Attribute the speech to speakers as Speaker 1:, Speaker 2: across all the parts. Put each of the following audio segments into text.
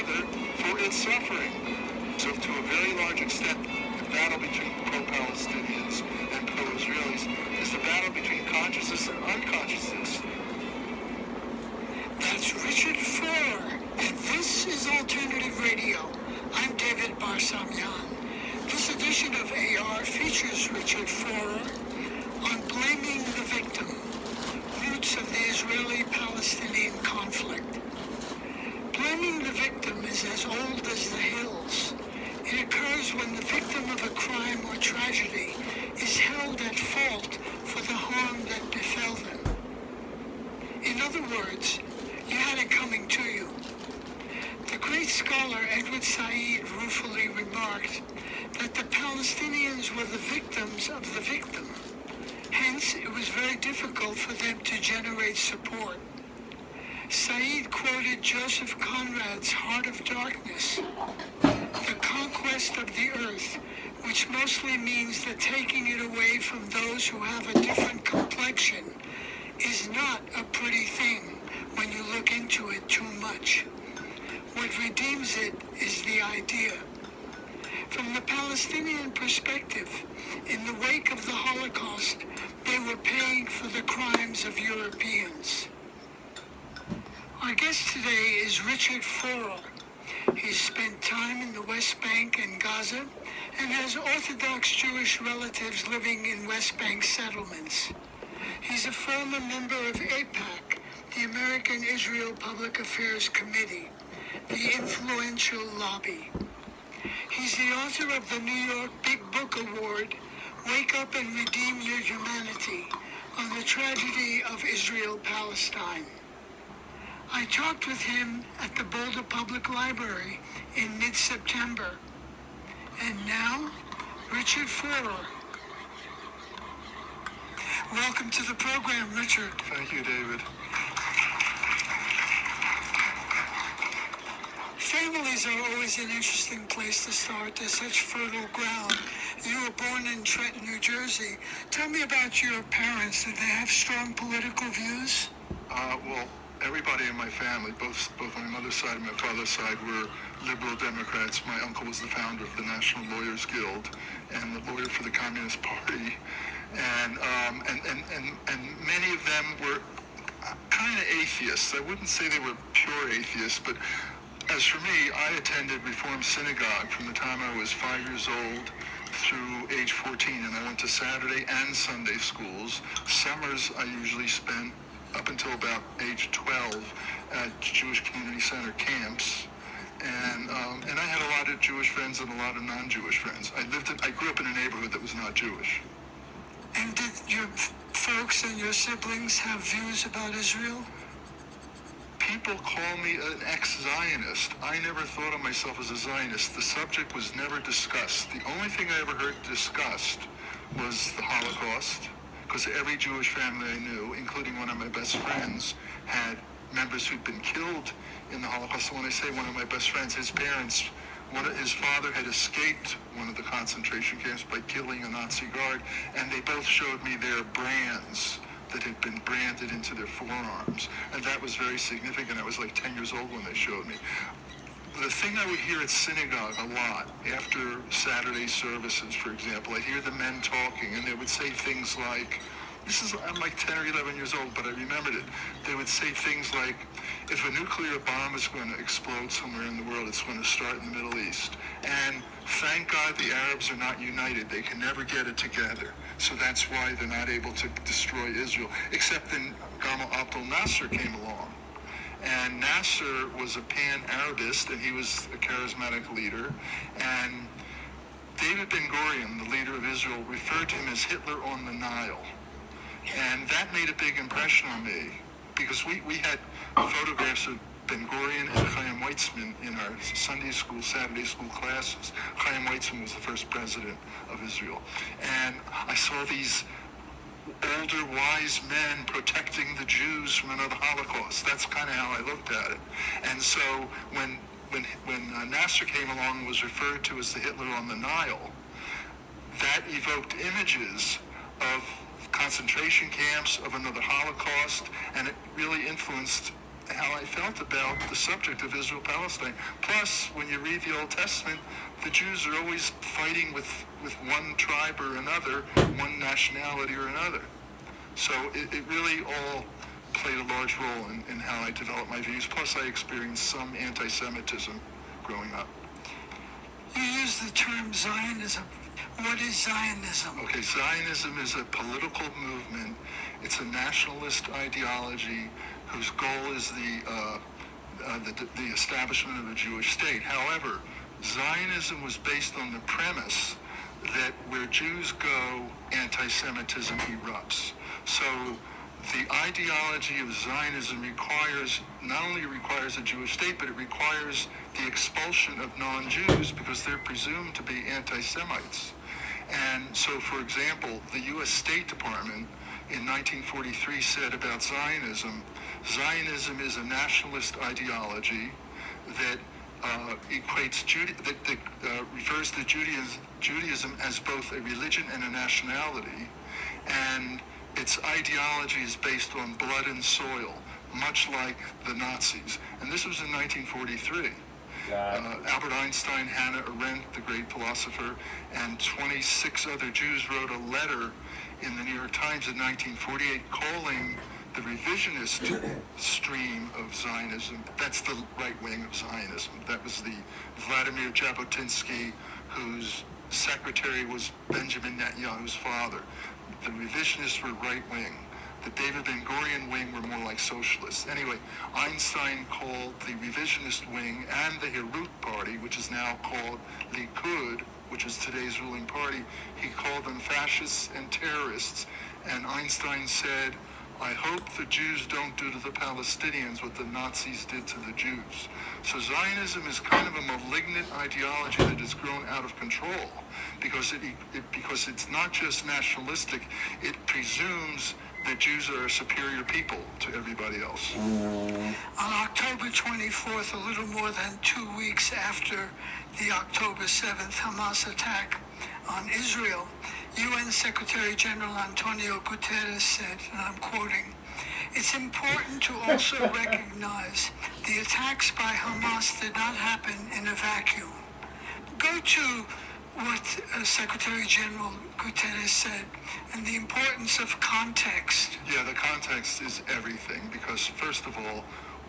Speaker 1: other for its suffering. So to a very large extent, the battle between pro-Palestinians and pro-Israelis is the battle between consciousness and unconsciousness.
Speaker 2: That's Richard Forer, and this is Alternative Radio. I'm David Barsamyan. This edition of AR features Richard Forer on blaming the victim, roots of the Israeli-Palestinian conflict. Blaming the victim is as old as the hills. It occurs when the victim of a crime or tragedy is held at fault for the harm that befell them. In other words, you had it coming to you. The great scholar Edward Said ruefully remarked that the Palestinians were the victims of the victim. Hence, it was very difficult for them to generate support. Said quoted Joseph Conrad's Heart of Darkness, the conquest of the earth, which mostly means the taking it away from those who have a different complexion, is not a pretty thing when you look into it too much. What redeems it is the idea. From the Palestinian perspective, in the wake of the Holocaust, they were paying for the crimes of Europeans. Our guest today is Richard Forer. He's spent time in the West Bank and Gaza and has Orthodox Jewish relatives living in West Bank settlements. He's a former member of AIPAC, the American Israel Public Affairs Committee, the influential lobby. He's the author of the New York Big Book Award, Wake Up and Redeem Your Humanity, on the tragedy of Israel-Palestine. I talked with him at the Boulder Public Library in mid-September. And now, Richard Forer. Welcome to the program, Richard.
Speaker 1: Thank you, David.
Speaker 2: Families are always an interesting place to start. They're such fertile ground. You were born in Trenton, New Jersey. Tell me about your parents. Did they have strong political views?
Speaker 1: Well, everybody in my family, both on my mother's side and my father's side, were liberal Democrats. My uncle was the founder of the National Lawyers Guild and the lawyer for the Communist Party. And many of them were kind of atheists. I wouldn't say they were pure atheists, but as for me, I attended Reform Synagogue from the time I was 5 years old through age 14, and I went to Saturday and Sunday schools. Summers I usually spent up until about age 12 at Jewish Community Center camps. And I had a lot of Jewish friends and a lot of non-Jewish friends. I grew up in a neighborhood that was not Jewish.
Speaker 2: And did your folks and your siblings have views about Israel?
Speaker 1: People call me an ex-Zionist. I never thought of myself as a Zionist. The subject was never discussed. The only thing I ever heard discussed was the Holocaust, because every Jewish family I knew, including one of my best friends, had members who'd been killed in the Holocaust. So when I say one of my best friends, his parents, his father had escaped one of the concentration camps by killing a Nazi guard, and they both showed me their brands that had been branded into their forearms. And that was very significant. I was like 10 years old when they showed me. The thing I would hear at synagogue a lot, after Saturday services, for example, I'd hear the men talking, and they would say things like, I'm like 10 or 11 years old, but I remembered it. They would say things like, if a nuclear bomb is going to explode somewhere in the world, it's going to start in the Middle East. And thank God the Arabs are not united. They can never get it together. So that's why they're not able to destroy Israel. Except then Gamal Abdel Nasser came along. And Nasser was a pan-Arabist, and he was a charismatic leader. And David Ben-Gurion, the leader of Israel, referred to him as Hitler on the Nile. And that made a big impression on me, because we had photographs of Ben-Gurion and Chaim Weizmann in our Sunday school, Saturday school classes. Chaim Weizmann was the first president of Israel. And I saw these older, wise men protecting the Jews from another Holocaust. That's kind of how I looked at it. And so when Nasser came along and was referred to as the Hitler on the Nile, that evoked images of concentration camps, of another Holocaust, and it really influenced how I felt about the subject of Israel-Palestine. Plus, when you read the Old Testament, the Jews are always fighting with one tribe or another, one nationality or another. So it really all played a large role in how I developed my views. Plus, I experienced some anti-Semitism growing up.
Speaker 2: You use the term Zionism. What is Zionism?
Speaker 1: Okay, Zionism is a political movement. It's a nationalist ideology whose goal is the establishment of a Jewish state. However, Zionism was based on the premise that where Jews go, anti-Semitism erupts. So the ideology of Zionism not only requires a Jewish state, but it requires the expulsion of non-Jews because they're presumed to be anti-Semites. And so, for example, the U.S. State Department in 1943 said about Zionism, Zionism is a nationalist ideology that refers to Judaism as both a religion and a nationality, and its ideology is based on blood and soil, much like the Nazis. And this was in 1943. Albert Einstein, Hannah Arendt, the great philosopher, and 26 other Jews wrote a letter in the New York Times in 1948 calling the revisionist stream of Zionism, that's the right wing of Zionism. That was the Vladimir Jabotinsky, whose secretary was Benjamin Netanyahu's father. The revisionists were right wing. The David Ben-Gurion wing were more like socialists. Anyway, Einstein called the revisionist wing and the Herut party, which is now called Likud, which is today's ruling party, he called them fascists and terrorists. And Einstein said, I hope the Jews don't do to the Palestinians what the Nazis did to the Jews. So Zionism is kind of a malignant ideology that has grown out of control because because it's not just nationalistic, it presumes that Jews are a superior people to everybody else.
Speaker 2: On October 24th, a little more than 2 weeks after the October 7th Hamas attack on Israel, UN Secretary General Antonio Guterres said, and I'm quoting, "It's important to also recognize the attacks by Hamas did not happen in a vacuum." Go to what Secretary General Guterres said and the importance of context.
Speaker 1: Yeah, the context is everything because, first of all,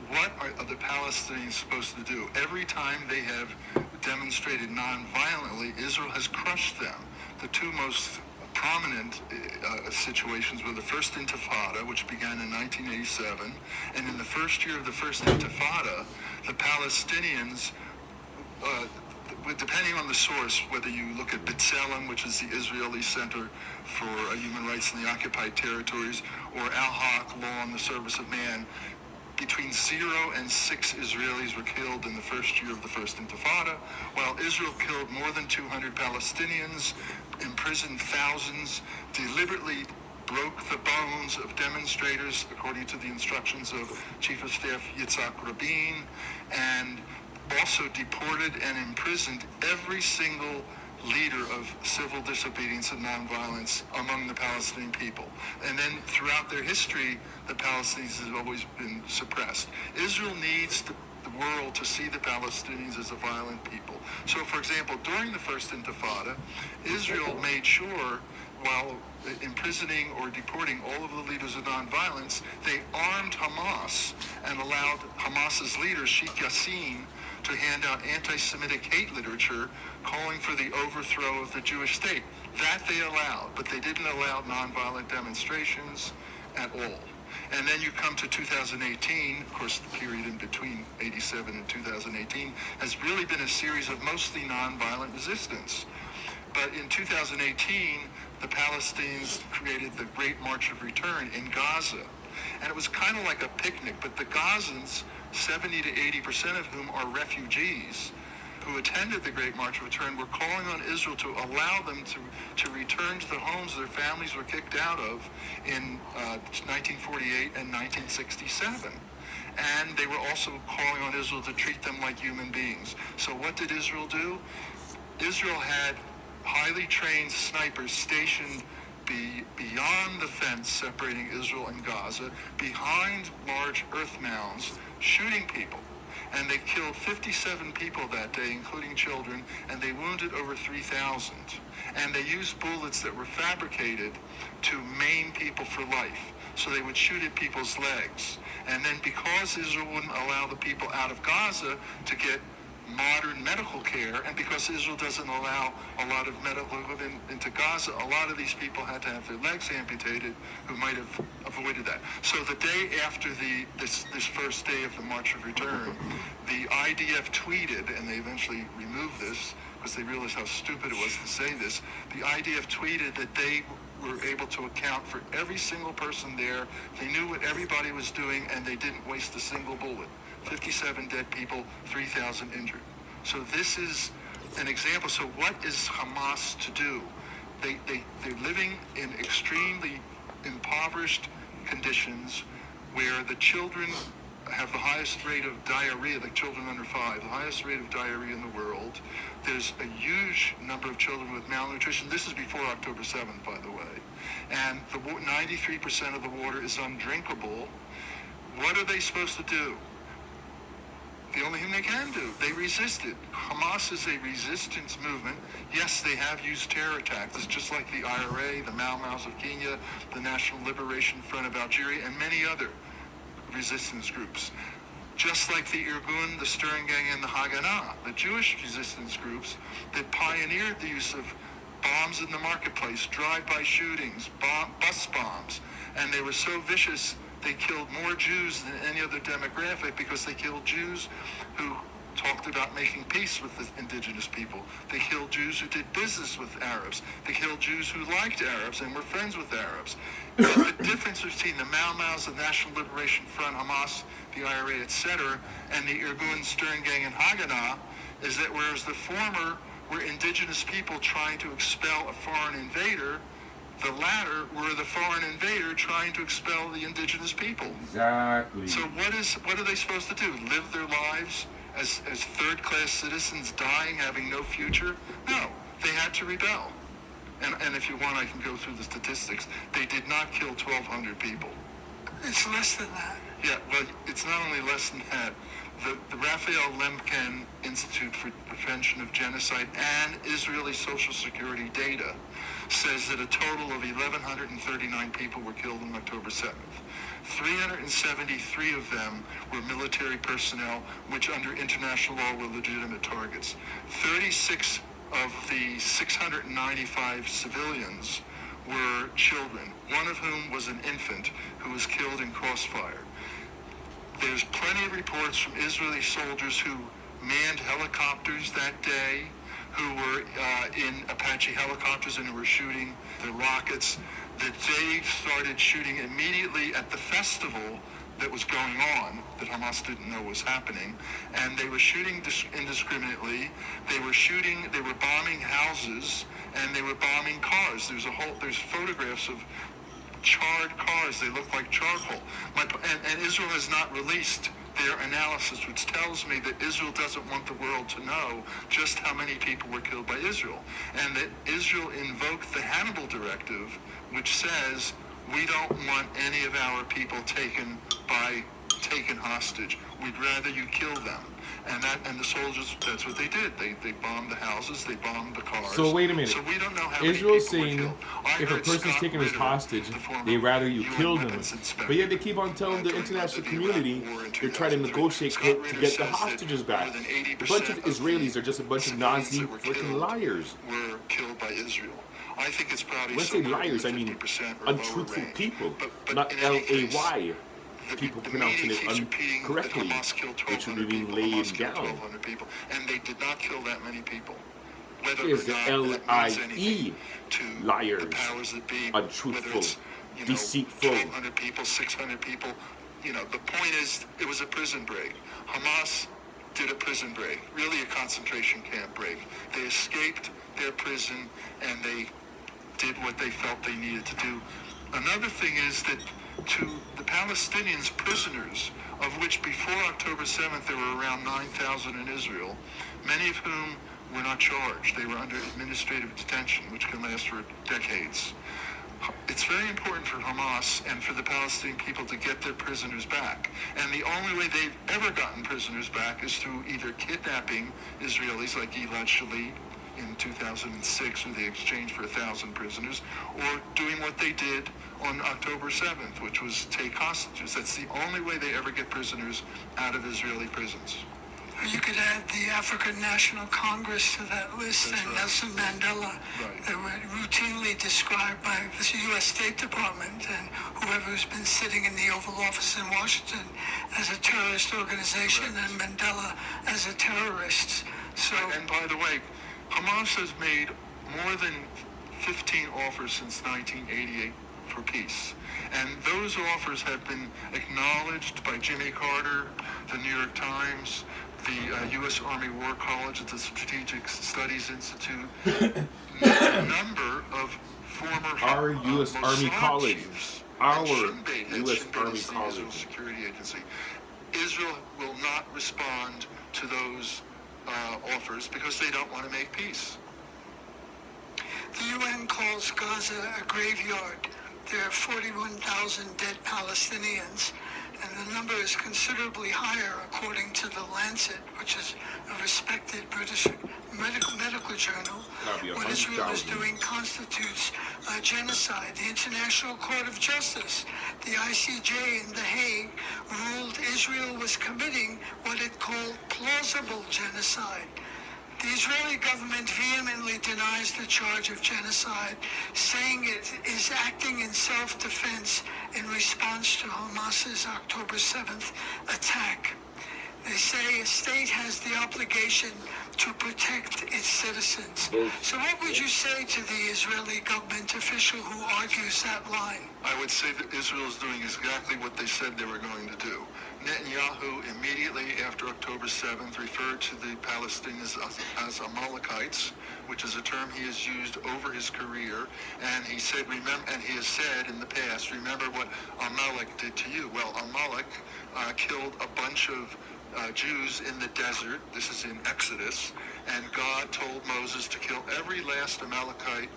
Speaker 1: what are the Palestinians supposed to do? Every time they have demonstrated non-violently, Israel has crushed them. The two most prominent situations were the First Intifada, which began in 1987, and in the first year of the First Intifada, the Palestinians, depending on the source, whether you look at B'Tselem, which is the Israeli Center for Human Rights in the Occupied Territories, or Al-Haq, Law on the Service of Man, between 0 and 6 Israelis were killed in the first year of the First Intifada, while Israel killed more than 200 Palestinians, imprisoned thousands, deliberately broke the bones of demonstrators according to the instructions of Chief of Staff Yitzhak Rabin, and also deported and imprisoned every single leader of civil disobedience and nonviolence among the Palestinian people. And then throughout their history, the Palestinians have always been suppressed. Israel needs the world to see the Palestinians as a violent people. So, for example, during the First Intifada, Israel made sure, while imprisoning or deporting all of the leaders of nonviolence, they armed Hamas and allowed Hamas's leader, Sheikh Yassin, to hand out anti-Semitic hate literature calling for the overthrow of the Jewish state. That they allowed, but they didn't allow nonviolent demonstrations at all. And then you come to 2018, of course the period in between 87 and 2018 has really been a series of mostly nonviolent resistance. But in 2018, the Palestinians created the Great March of Return in Gaza. And it was kind of like a picnic, but the Gazans, 70 to 80% of whom are refugees, who attended the Great March of Return, were calling on Israel to allow them to return to the homes their families were kicked out of in 1948 and 1967. And they were also calling on Israel to treat them like human beings. So what did Israel do? Israel had highly trained snipers stationed beyond the fence separating Israel and Gaza, behind large earth mounds shooting people. And they killed 57 people that day, including children, and they wounded over 3,000. And they used bullets that were fabricated to maim people for life. So they would shoot at people's legs. And then because Israel wouldn't allow the people out of Gaza to get modern medical care, and because Israel doesn't allow a lot of medical equipment into Gaza, a lot of these people had to have their legs amputated who might have avoided that. So the day after this first day of the March of Return, the IDF tweeted, and they eventually removed this because they realized how stupid it was to say this, the IDF tweeted that they were able to account for every single person there. They knew what everybody was doing, and they didn't waste a single bullet. 57 dead people, 3,000 injured. So this is an example. So what is Hamas to do? They're living in extremely impoverished conditions where the children have the highest rate of diarrhea, like children under 5, the highest rate of diarrhea in the world. There's a huge number of children with malnutrition. This is before October 7th, by the way. And 93% of the water is undrinkable. What are they supposed to do? The only thing they can do. They resisted. Hamas is a resistance movement. Yes, they have used terror tactics, just like the IRA, the Mau Maus of Kenya, the National Liberation Front of Algeria, and many other resistance groups. Just like the Irgun, the Stern Gang, and the Haganah, the Jewish resistance groups that pioneered the use of bombs in the marketplace, drive-by shootings, bus bombs, and they were so vicious they killed more Jews than any other demographic because they killed Jews who talked about making peace with the indigenous people. They killed Jews who did business with Arabs. They killed Jews who liked Arabs and were friends with Arabs. And the difference between the Mau Maus, the National Liberation Front, Hamas, the IRA, etc., and the Irgun, Stern Gang, and Haganah is that whereas the former were indigenous people trying to expel a foreign invader, the latter were the foreign invader trying to expel the indigenous people.
Speaker 3: Exactly.
Speaker 1: So what are they supposed to do? Live their lives as third-class citizens, dying, having no future? No, they had to rebel. And if you want, I can go through the statistics. They did not kill 1,200 people.
Speaker 2: It's less than that.
Speaker 1: Yeah, well, it's not only less than that. The Raphael Lemkin Institute for Prevention of Genocide and Israeli Social Security data says that a total of 1,139 people were killed on October 7th. 373 of them were military personnel, which under international law were legitimate targets. 36 of the 695 civilians were children, one of whom was an infant who was killed in crossfire. There's plenty of reports from Israeli soldiers who manned helicopters that day, who were in Apache helicopters and who were shooting the rockets, that they started shooting immediately at the festival that was going on, that Hamas didn't know was happening, and they were shooting indiscriminately. They were bombing houses, and they were bombing cars. There's photographs of charred cars. They look like charcoal. And Israel has not released their analysis, which tells me that Israel doesn't want the world to know just how many people were killed by Israel. And that Israel invoked the Hannibal Directive, which says we don't want any of our people taken hostage. We'd rather you kill them. And the soldiers, that's what they did. They bombed the houses, they bombed the cars.
Speaker 3: So wait a minute.
Speaker 1: So we don't know how many
Speaker 3: Israel's
Speaker 1: people were
Speaker 3: saying
Speaker 1: killed.
Speaker 3: if a person's taken as hostage, they'd rather you kill them. But yet they keep on telling the international community they're trying to negotiate to get the hostages back. A bunch of Israelis are just a bunch of Nazi freaking liars.
Speaker 1: Were killed by Israel. I think it's probably
Speaker 3: When I say liars, I mean untruthful people, not L-A-Y. People pronouncing it incorrectly, which would be laid down.
Speaker 1: People, and they did not kill that many people.
Speaker 3: Is the L-I-E liars, untruthful, deceitful.
Speaker 1: 1,200 people, 600 people. The point is, it was a prison break. Hamas did a prison break, really a concentration camp break. They escaped their prison and they did what they felt they needed to do. Another thing is that to the Palestinians, prisoners, of which before October 7th there were around 9,000 in Israel, many of whom were not charged. They were under administrative detention, which can last for decades. It's very important for Hamas and for the Palestinian people to get their prisoners back. And the only way they've ever gotten prisoners back is through either kidnapping Israelis like Gilad Shalit in 2006, where they exchanged for 1,000 prisoners, or doing what they did on October 7th, which was take hostages. That's the only way they ever get prisoners out of Israeli prisons.
Speaker 2: You could add the African National Congress to that list.
Speaker 1: That's
Speaker 2: and
Speaker 1: right.
Speaker 2: Nelson Mandela.
Speaker 1: Right.
Speaker 2: They were routinely described by the U.S. State Department and whoever's been sitting in the Oval Office in Washington as a terrorist organization,
Speaker 1: Correct.
Speaker 2: and Mandela as a terrorist. So,
Speaker 1: And by the way, Hamas has made more than 15 offers since 1988 for peace. And those offers have been acknowledged by Jimmy Carter, the New York Times, the U.S. Army War College at the Strategic Studies Institute, a number of former
Speaker 3: Our U.S. Army
Speaker 1: Mossad
Speaker 3: College.
Speaker 1: chiefs,
Speaker 3: Our
Speaker 1: and Shin Bet,
Speaker 3: U.S.
Speaker 1: Shin Bet
Speaker 3: Army
Speaker 1: is the
Speaker 3: College.
Speaker 1: Israel Security Agency. Israel will not respond to those offers because they don't want to make peace.
Speaker 2: the UN calls Gaza a graveyard. There are 41,000 dead Palestinians, and the number is considerably higher according to The Lancet, which is a respected British medical journal.
Speaker 3: Gotta be
Speaker 2: What Israel is
Speaker 3: 100,000.
Speaker 2: doing constitutes genocide. The International Court of Justice, the ICJ in The Hague, ruled Israel was committing what it called plausible genocide. The Israeli government vehemently denies the charge of genocide, saying it is acting in self-defense in response to Hamas's October 7th attack. They say a state has the obligation to protect its citizens. So what would you say to the Israeli government official who argues that line?
Speaker 1: I would say that Israel is doing exactly what they said they were going to do. Netanyahu, immediately after October 7th, referred to the Palestinians as Amalekites, which is a term he has used over his career. And he said, and he has said in the past, remember what Amalek did to you. Well, Amalek killed a bunch of Jews in the desert. This is in Exodus. And God told Moses to kill every last Amalekite,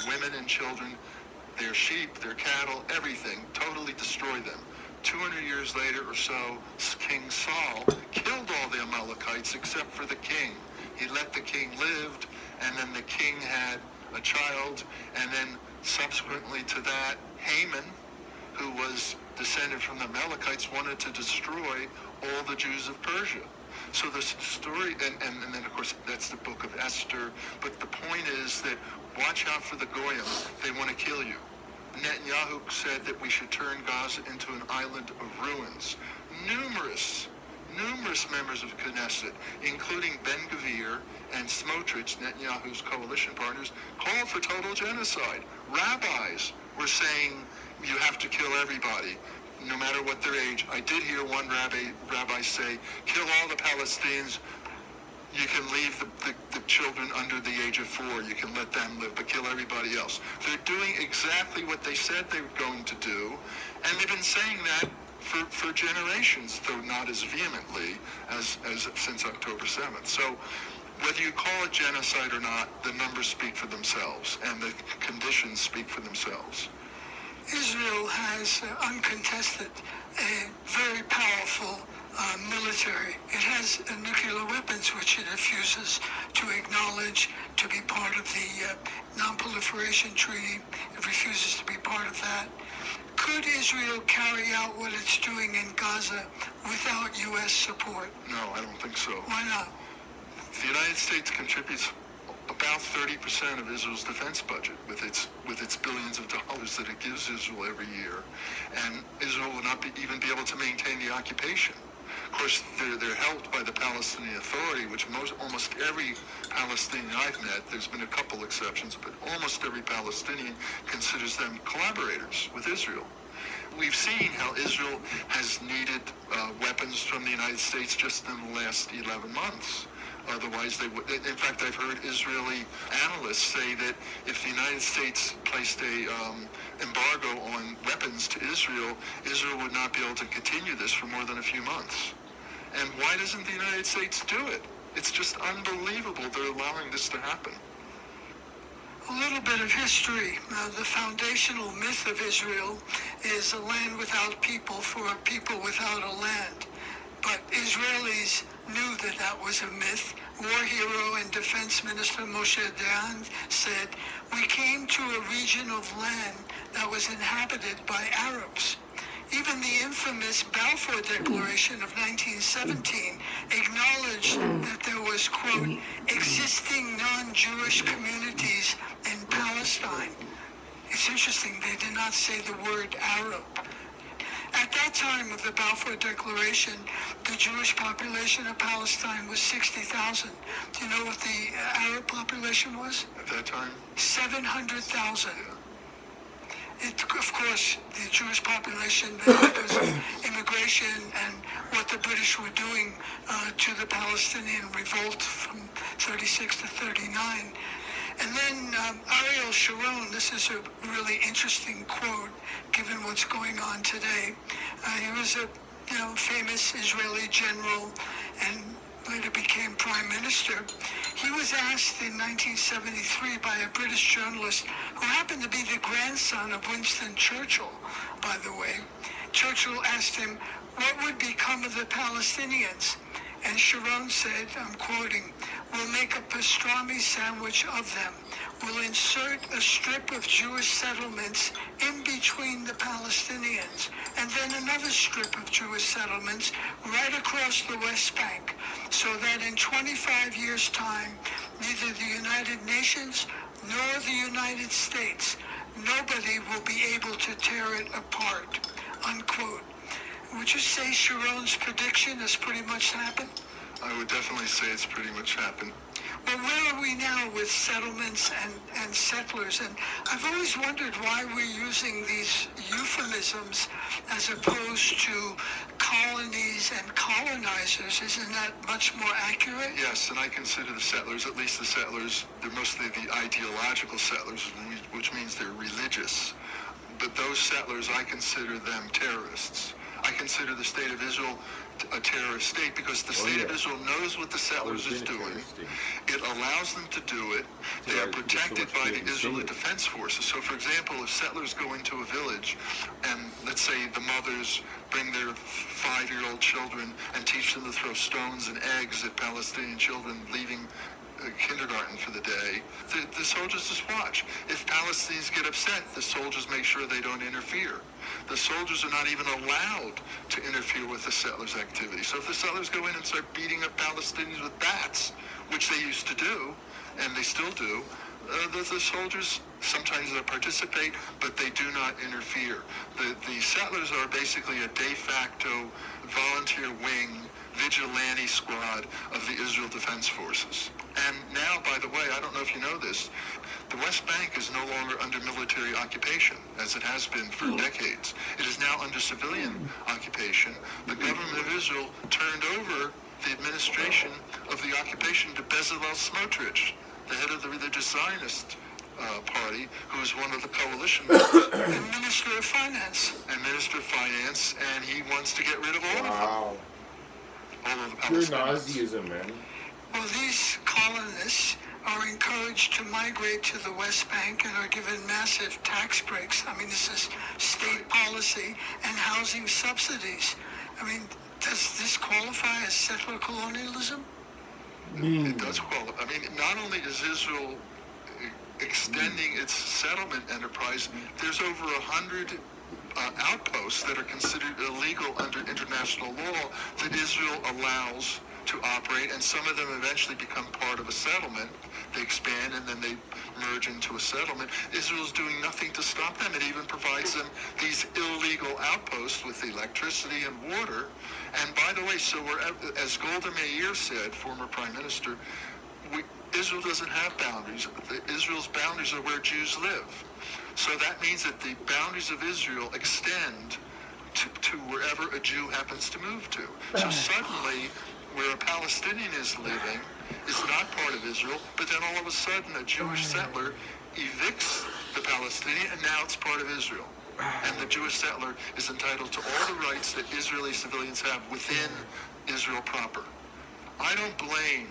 Speaker 1: women and children, their sheep, their cattle, everything, totally destroy them. 200 years later or so, King Saul killed all the Amalekites except for the king. He let the king live, and then the king had a child, and then subsequently to that, Haman, who was descended from the Amalekites, wanted to destroy all the Jews of Persia. So the story, and then of course that's the book of Esther, but the point is that watch out for the Goyim. They want to kill you. Netanyahu said that we should turn Gaza into an island of ruins. Numerous members of Knesset, including Ben-Gvir and Smotrich, Netanyahu's coalition partners, called for total genocide. Rabbis were saying you have to kill everybody, no matter what their age. I did hear one rabbi say, kill all the Palestinians. You can leave the children under the age of 4. You can let them live, but kill everybody else. They're doing exactly what they said they were going to do, and they've been saying that for generations, though not as vehemently as since October 7th. So whether you call it genocide or not, the numbers speak for themselves, and the conditions speak for themselves.
Speaker 2: Israel has uncontested a very powerful military. It has nuclear weapons, which it refuses to acknowledge to be part of the Non-Proliferation Treaty. It refuses to be part of that. Could Israel carry out what it's doing in Gaza without U.S. support?
Speaker 1: No, I don't think so.
Speaker 2: Why not?
Speaker 1: The United States contributes about 30% of Israel's defense budget with its billions of dollars that it gives Israel every year, and Israel will not even be able to maintain the occupation. Of course, they're helped by the Palestinian Authority, which almost every Palestinian I've met, there's been a couple exceptions, but almost every Palestinian considers them collaborators with Israel. We've seen how Israel has needed weapons from the United States just in the last 11 months. Otherwise, they would. In fact, I've heard Israeli analysts say that if the United States placed a embargo on weapons to Israel, Israel would not be able to continue this for more than a few months. And why doesn't the United States do it? It's just unbelievable they're allowing this to happen.
Speaker 2: A little bit of history. The foundational myth of Israel is a land without people for a people without a land. But Israelis knew that that was a myth. War hero and defense minister Moshe Dayan said, "We came to a region of land that was inhabited by Arabs." Even the infamous Balfour Declaration of 1917 acknowledged that there was, quote, existing non-Jewish communities in Palestine. It's interesting, they did not say the word Arab. At that time of the Balfour Declaration, the Jewish population of Palestine was 60,000. Do you know what the Arab population was?
Speaker 1: At that time?
Speaker 2: 700,000. Of course, the Jewish population, because of immigration and what the British were doing to the Palestinian revolt from 36 to 39. And then Ariel Sharon, this is a really interesting quote, given what's going on today. He was a famous Israeli general and later became prime minister. He was asked in 1973 by a British journalist who happened to be the grandson of Winston Churchill, by the way. Churchill asked him, what would become of the Palestinians? And Sharon said, I'm quoting, "We'll make a pastrami sandwich of them. We'll insert a strip of Jewish settlements in between the Palestinians, and then another strip of Jewish settlements right across the West Bank, so that in 25 years' time, neither the United Nations nor the United States, nobody will be able to tear it apart," unquote. Would you say Sharon's prediction has pretty much happened?
Speaker 1: I would definitely say it's pretty much happened.
Speaker 2: Well, where are we now with settlements and settlers? And I've always wondered why we're using these euphemisms as opposed to colonies and colonizers. Isn't that much more accurate?
Speaker 1: Yes, and I consider the settlers, at least the settlers, they're mostly the ideological settlers, which means they're religious. But those settlers, I consider them terrorists. I consider the state of Israel a terrorist state because the state of Israel knows what the settlers is doing. It allows them to do it. They are protected by the Israeli Defense Forces. So, for example, if settlers go into a village and, let's say, the mothers bring their 5-year-old children and teach them to throw stones and eggs at Palestinian children leaving kindergarten for the day, the soldiers just watch. If Palestinians get upset, the soldiers make sure they don't interfere. The soldiers are not even allowed to interfere with the settlers' activity. So if the settlers go in and start beating up Palestinians with bats, which they used to do, and they still do, the soldiers sometimes participate, but they do not interfere. The settlers are basically a de facto volunteer wing vigilante squad of the Israel Defense Forces. And now, by the way, I don't know if you know this, the West Bank is no longer under military occupation, as it has been for decades. It is now under civilian occupation. The government of Israel turned over the administration of the occupation to Bezalel Smotrich, the head of the religious Zionist party, who is one of the coalition members.
Speaker 2: And Minister of Finance.
Speaker 1: And Minister of Finance, and he wants to get rid of all of them.
Speaker 3: Wow.
Speaker 1: All of the
Speaker 3: Pure
Speaker 1: Palestinians.
Speaker 3: Nazism, man.
Speaker 2: Well, these colonists are encouraged to migrate to the West Bank and are given massive tax breaks. I mean, this is state policy and housing subsidies. I mean, does this qualify as settler colonialism?
Speaker 1: It does qualify. I mean, not only is Israel extending its settlement enterprise, there's over 100 outposts that are considered illegal under international law that Israel allows to operate, and some of them eventually become part of a settlement. They expand and then they merge into a settlement. Israel's doing nothing to stop them. It even provides them these illegal outposts with electricity and water. And by the way, so as Golda Meir said, former prime minister, Israel doesn't have boundaries. Israel's boundaries are where Jews live. So that means that the boundaries of Israel extend to wherever a Jew happens to move to. So suddenly, where a Palestinian is living is not part of Israel, but then all of a sudden a Jewish settler evicts the Palestinian, and now it's part of Israel. And the Jewish settler is entitled to all the rights that Israeli civilians have within Israel proper. I don't blame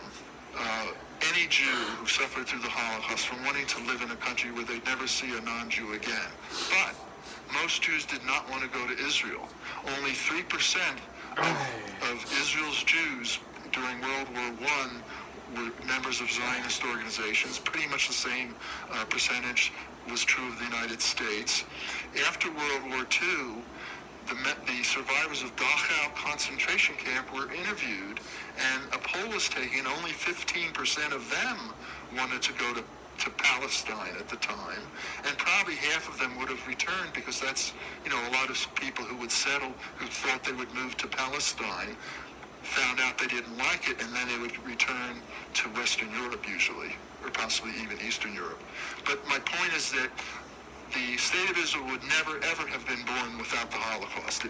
Speaker 1: any Jew who suffered through the Holocaust from wanting to live in a country where they'd never see a non-Jew again. But most Jews did not want to go to Israel. Only 3% of Israel's Jews during World War I were members of Zionist organizations. Pretty much the same percentage was true of the United States. After World War II, the survivors of Dachau concentration camp were interviewed, and a poll was taken. Only 15% of them wanted to go to Palestine at the time, and probably half of them would have returned, because that's, a lot of people who would settle, who thought they would move to Palestine, found out they didn't like it, and then they would return to Western Europe usually, or possibly even Eastern Europe. But my point is that the state of Israel would never, ever have been born without the Holocaust.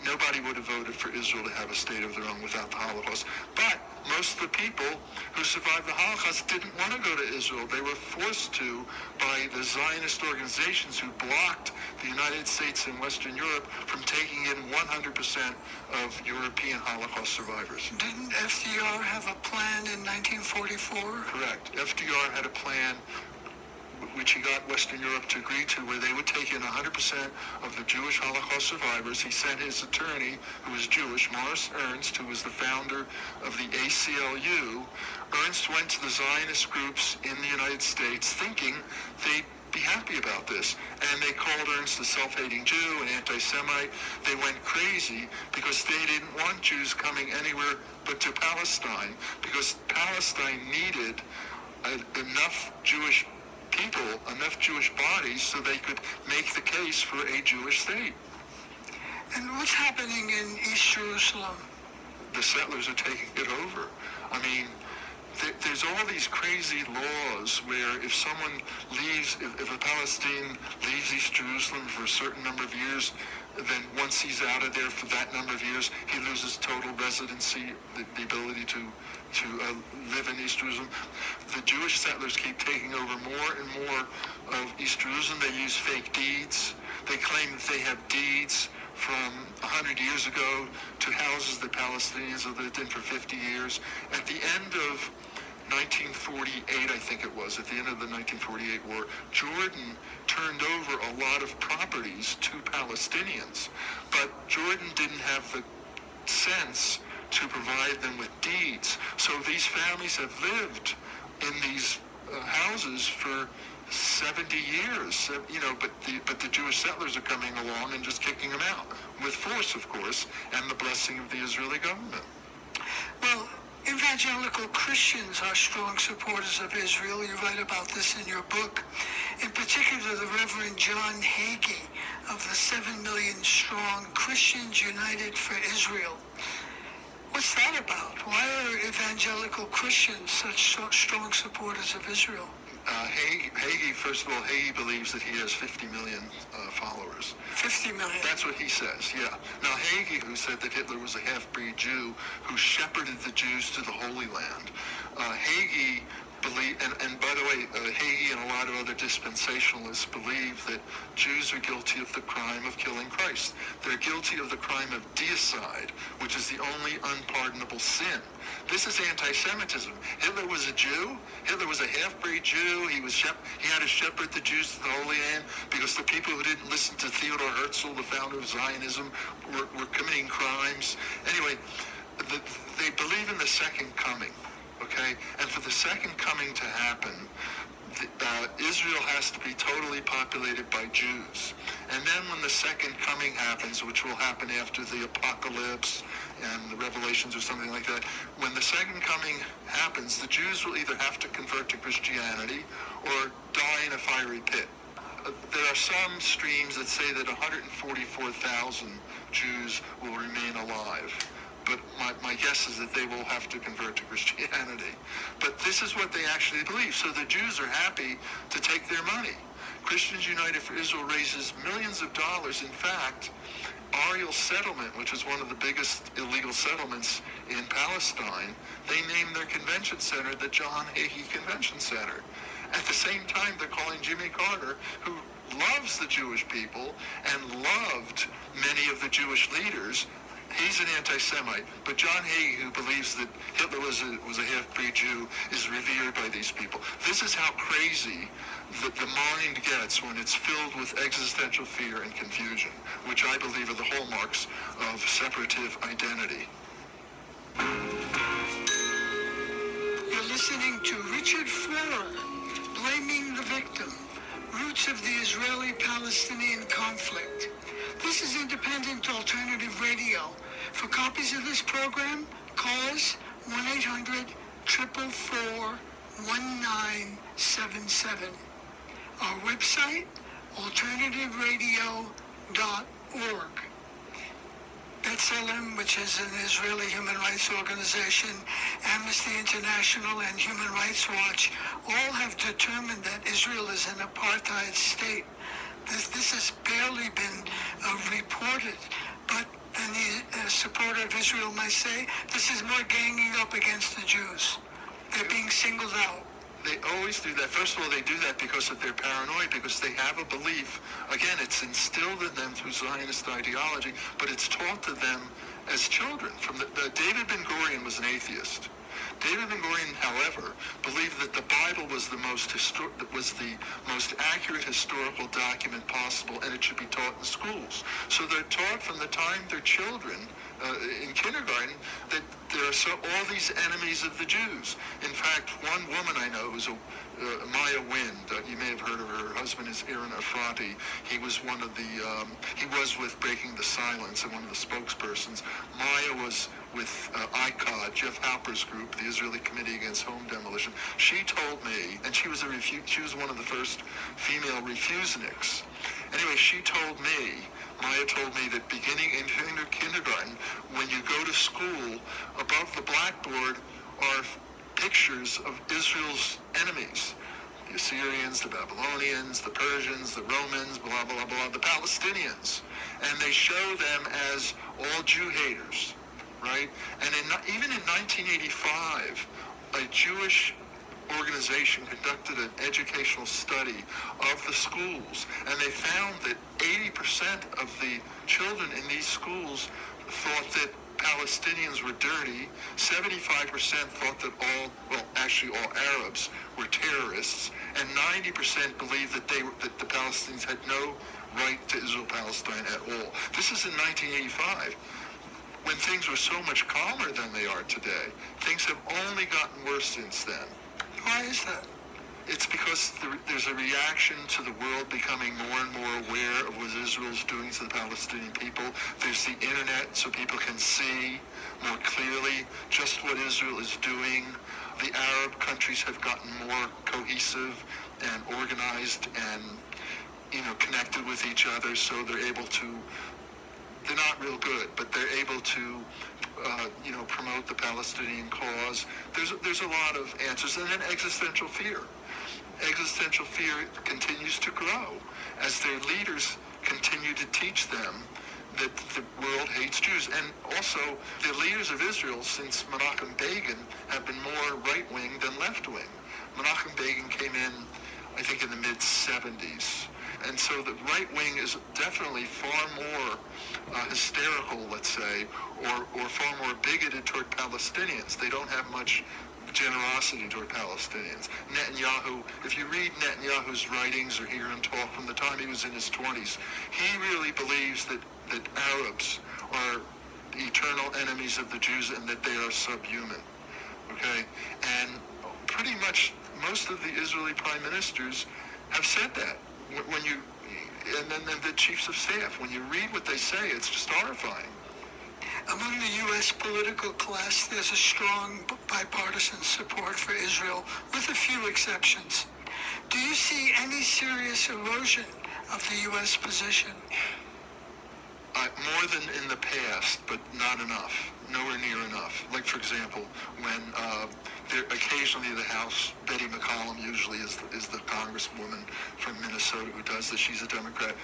Speaker 1: Nobody would have voted for Israel to have a state of their own without the Holocaust. But most of the people who survived the Holocaust didn't want to go to Israel. They were forced to by the Zionist organizations who blocked the United States and Western Europe from taking in 100% of European Holocaust survivors.
Speaker 2: Didn't FDR have a plan in 1944?
Speaker 1: Correct. FDR had a plan which he got Western Europe to agree to, where they would take in 100% of the Jewish Holocaust survivors. He sent his attorney, who was Jewish, Morris Ernst, who was the founder of the ACLU. Ernst went to the Zionist groups in the United States thinking they'd be happy about this. And they called Ernst a self-hating Jew, an anti-Semite. They went crazy because they didn't want Jews coming anywhere but to Palestine, because Palestine needed enough Jewish people, enough Jewish bodies, so they could make the case for a Jewish state.
Speaker 2: And what's happening in East Jerusalem?
Speaker 1: The settlers are taking it over. I mean, there's all these crazy laws where if someone leaves, if a Palestinian leaves East Jerusalem for a certain number of years, then once he's out of there for that number of years, he loses total residency, the ability to live in East Jerusalem. The Jewish settlers keep taking over more and more of East Jerusalem. They use fake deeds. They claim that they have deeds from 100 years ago to houses that Palestinians have lived in for 50 years. At the end of 1948, I think it was, at the end of the 1948 war, Jordan turned over a lot of properties to Palestinians. But Jordan didn't have the sense to provide them with deeds. So these families have lived in these houses for 70 years, but the Jewish settlers are coming along and just kicking them out with force, of course, and the blessing of the Israeli government.
Speaker 2: Well, evangelical Christians are strong supporters of Israel. You write about this in your book. In particular, the Reverend John Hagee of the 7 million strong Christians United for Israel. What's that about? Why are evangelical Christians such strong supporters of Israel?
Speaker 1: Hagee, first of all, Hagee believes that he has 50 million followers.
Speaker 2: 50 million?
Speaker 1: That's what he says, yeah. Now, Hagee, who said that Hitler was a half-breed Jew who shepherded the Jews to the Holy Land, Hagee believe, and by the way, Hagee and a lot of other dispensationalists believe that Jews are guilty of the crime of killing Christ. They're guilty of the crime of deicide, which is the only unpardonable sin. This is anti-Semitism. Hitler was a Jew. Hitler was a half-breed Jew. He had to shepherd the Jews to the Holy Land because the people who didn't listen to Theodor Herzl, the founder of Zionism, were committing crimes. Anyway, they believe in the second coming. Okay, and for the second coming to happen, Israel has to be totally populated by Jews. And then when the second coming happens, which will happen after the apocalypse and the Revelations or something like that, when the second coming happens, the Jews will either have to convert to Christianity or die in a fiery pit. There are some streams that say that 144,000 Jews will remain alive. But my guess is that they will have to convert to Christianity. But this is what they actually believe. So the Jews are happy to take their money. Christians United for Israel raises millions of dollars. In fact, Ariel Settlement, which is one of the biggest illegal settlements in Palestine, they named their convention center the John Hagee Convention Center. At the same time, they're calling Jimmy Carter, who loves the Jewish people and loved many of the Jewish leaders, He's an anti-Semite, but John Hagee, who believes that Hitler was a half-breed Jew, is revered by these people. This is how crazy the mind gets when it's filled with existential fear and confusion, which I believe are the hallmarks of separative identity.
Speaker 2: You're listening to Richard Florer, Blaming the Victim, Roots of the Israeli-Palestinian Conflict. This is independent alternative radio. For copies of this program, call us 1-800-444-1977. Our website, alternativeradio.org. B'Tselem, which is an Israeli human rights organization, Amnesty International, and Human Rights Watch, all have determined that Israel is an apartheid state. This has barely been reported, but any supporter of Israel might say this is more ganging up against the Jews. They're being singled out.
Speaker 1: They always do that. First of all, they do that because of their paranoia, because they have a belief. Again, it's instilled in them through Zionist ideology, but it's taught to them as children. David Ben-Gurion was an atheist. David Ben-Gurion, however, believed that the Bible was the most accurate historical document possible, and it should be taught in schools. So they're taught from the time they're children in kindergarten that there are all these enemies of the Jews. In fact, one woman I know who's Maya Wind. You may have heard of her. Her husband is Aaron Afrati. He was he was with Breaking the Silence and one of the spokespersons. Maya was with ICOD, Jeff Halper's group, the Israeli Committee Against Home Demolition. She told me, and she was one of the first female refuseniks. Anyway, Maya told me that beginning in kindergarten, when you go to school, above the blackboard are pictures of Israel's enemies. The Assyrians, the Babylonians, the Persians, the Romans, blah, blah, blah, the Palestinians. And they show them as all Jew haters, right? And even in 1985, a Jewish organization conducted an educational study of the schools, and they found that 80% of the children in these schools thought that Palestinians were dirty. 75% thought that all Arabs were terrorists, and 90% believed that the Palestinians had no right to Israel-Palestine at all. This is in 1985, when things were so much calmer than they are today. Things have only gotten worse since then.
Speaker 2: Why is that?
Speaker 1: It's because there's a reaction to the world becoming more and more aware of what Israel's doing to the Palestinian people. There's the internet, so people can see more clearly just what Israel is doing. The Arab countries have gotten more cohesive and organized and, connected with each other, so they're able to, they're not real good, but they're able to promote the Palestinian cause. There's a lot of answers. And then existential fear. Existential fear continues to grow as their leaders continue to teach them that the world hates Jews. And also, the leaders of Israel since Menachem Begin have been more right-wing than left-wing. Menachem Begin came in, I think, in the mid-70s. And so the right wing is definitely far more hysterical, let's say, or far more bigoted toward Palestinians. They don't have much generosity toward Palestinians. Netanyahu, if you read Netanyahu's writings or hear him talk from the time he was in his 20s, he really believes that Arabs are the eternal enemies of the Jews and that they are subhuman. Okay? And pretty much most of the Israeli prime ministers have said that. And then the chiefs of staff, when you read what they say, it's just horrifying.
Speaker 2: Among the U.S. political class, there's a strong bipartisan support for Israel, with a few exceptions. Do you see any serious erosion of the U.S. position?
Speaker 1: More than in the past, but not enough. Nowhere near enough. Like, for example, when occasionally the House, Betty McCollum usually is the congresswoman from Minnesota who does this. She's a Democrat.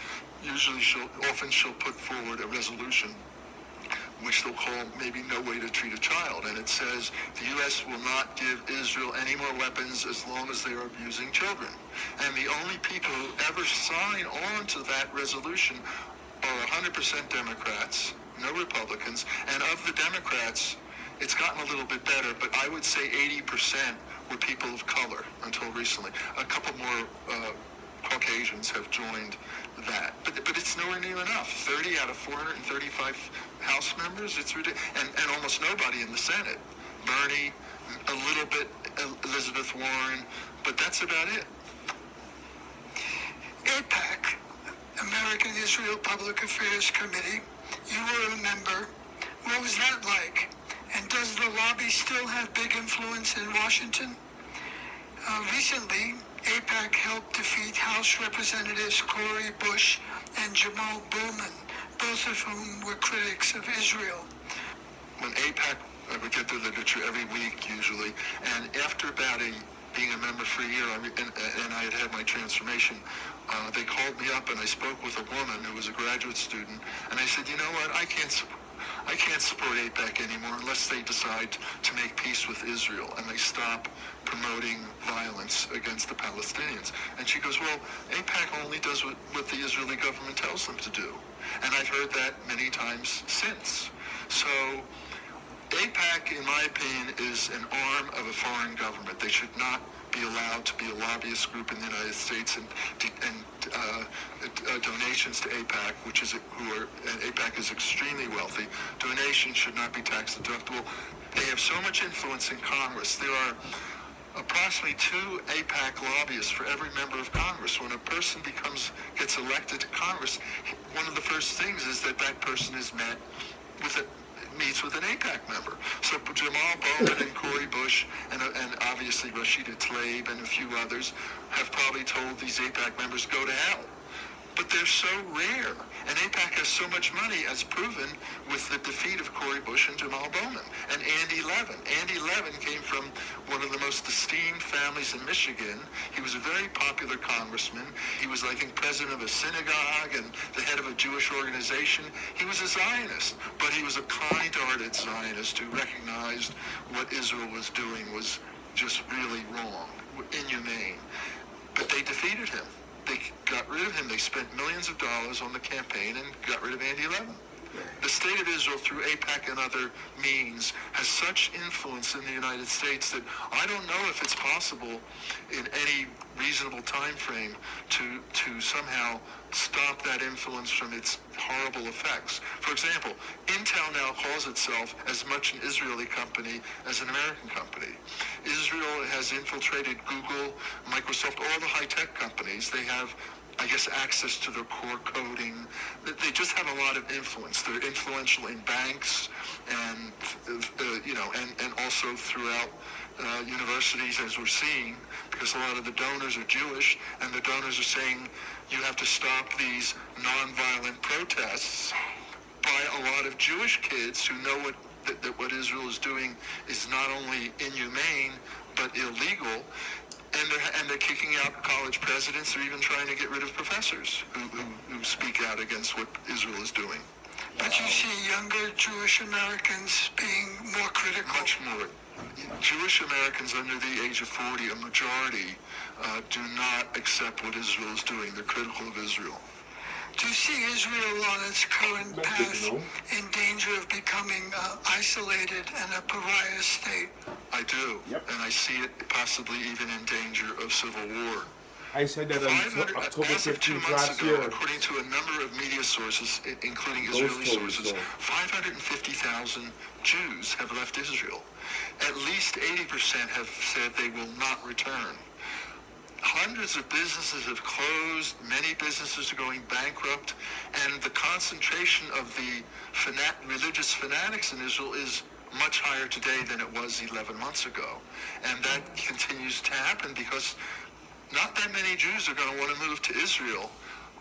Speaker 1: Usually she'll put forward a resolution which they'll call maybe No Way to Treat a Child. And it says the U.S. will not give Israel any more weapons as long as they are abusing children. And the only people who ever sign on to that resolution are 100% Democrats, no Republicans, and of the Democrats, it's gotten a little bit better, but I would say 80% were people of color until recently. A couple more Caucasians have joined that, but it's nowhere near enough. 30 out of 435 House members, it's ridiculous, and almost nobody in the Senate. Bernie, a little bit Elizabeth Warren, but that's about it.
Speaker 2: AIPAC, American Israel Public Affairs Committee, you were a member. What was that like? And does the lobby still have big influence in Washington? Recently, AIPAC helped defeat House Representatives Cori Bush and Jamal Bowman, both of whom were critics of Israel.
Speaker 1: When AIPAC, I would get the literature every week usually, and after being a member for a year, and I had my transformation, they called me up and I spoke with a woman who was a graduate student, and I said, you know what, I can't support AIPAC anymore unless they decide to make peace with Israel and they stop promoting violence against the Palestinians. And she goes, well, AIPAC only does what the Israeli government tells them to do. And I've heard that many times since. So AIPAC, in my opinion, is an arm of a foreign government. They should not be allowed to be a lobbyist group in the United States, and donations to AIPAC, and AIPAC is extremely wealthy. Donations should not be tax deductible. They have so much influence in Congress. There are approximately 2 AIPAC lobbyists for every member of Congress. When a person gets elected to Congress, one of the first things is that person is meets with an AIPAC member. So Jamal Bowman and Cori Bush and obviously Rashida Tlaib and a few others have probably told these AIPAC members, go to hell. But they're so rare. And AIPAC has so much money, as proven with the defeat of Cori Bush and Jamal Bowman. And Andy Levin. Andy Levin came from one of the most esteemed families in Michigan. He was a very popular congressman. He was, I think, president of a synagogue and the head of a Jewish organization. He was a Zionist, but he was a kind-hearted Zionist who recognized what Israel was doing was just really wrong, inhumane. But they defeated him. They got rid of him. They spent millions of dollars on the campaign and got rid of Andy Levin. The state of Israel, through AIPAC and other means, has such influence in the United States that I don't know if it's possible in any reasonable time frame to somehow stop that influence from its horrible effects. For example, Intel now calls itself as much an Israeli company as an American company. Israel has infiltrated Google, Microsoft, all the high-tech companies. They have, I guess, access to their core coding. They just have a lot of influence. They're influential in banks and also throughout universities, as we're seeing, because a lot of the donors are Jewish, and the donors are saying you have to stop these nonviolent protests by a lot of Jewish kids who know that what Israel is doing is not only inhumane but illegal. And they're kicking out college presidents. They're even trying to get rid of professors who speak out against what Israel is doing.
Speaker 2: But you see younger Jewish Americans being more critical.
Speaker 1: Much more. Jewish Americans under the age of 40, a majority, do not accept what Israel is doing. They're critical of Israel.
Speaker 2: Do you see Israel on its current path in danger of becoming isolated and a pariah state?
Speaker 1: I do, and I see it possibly even in danger of civil war.
Speaker 3: I said that on October 15th last year.
Speaker 1: According to a number of media sources, including Israeli sources, 550,000 Jews have left Israel. At least 80% have said they will not return. Hundreds of businesses have closed, many businesses are going bankrupt, and the concentration of the religious fanatics in Israel is much higher today than it was 11 months ago. And that continues to happen because not that many Jews are going to want to move to Israel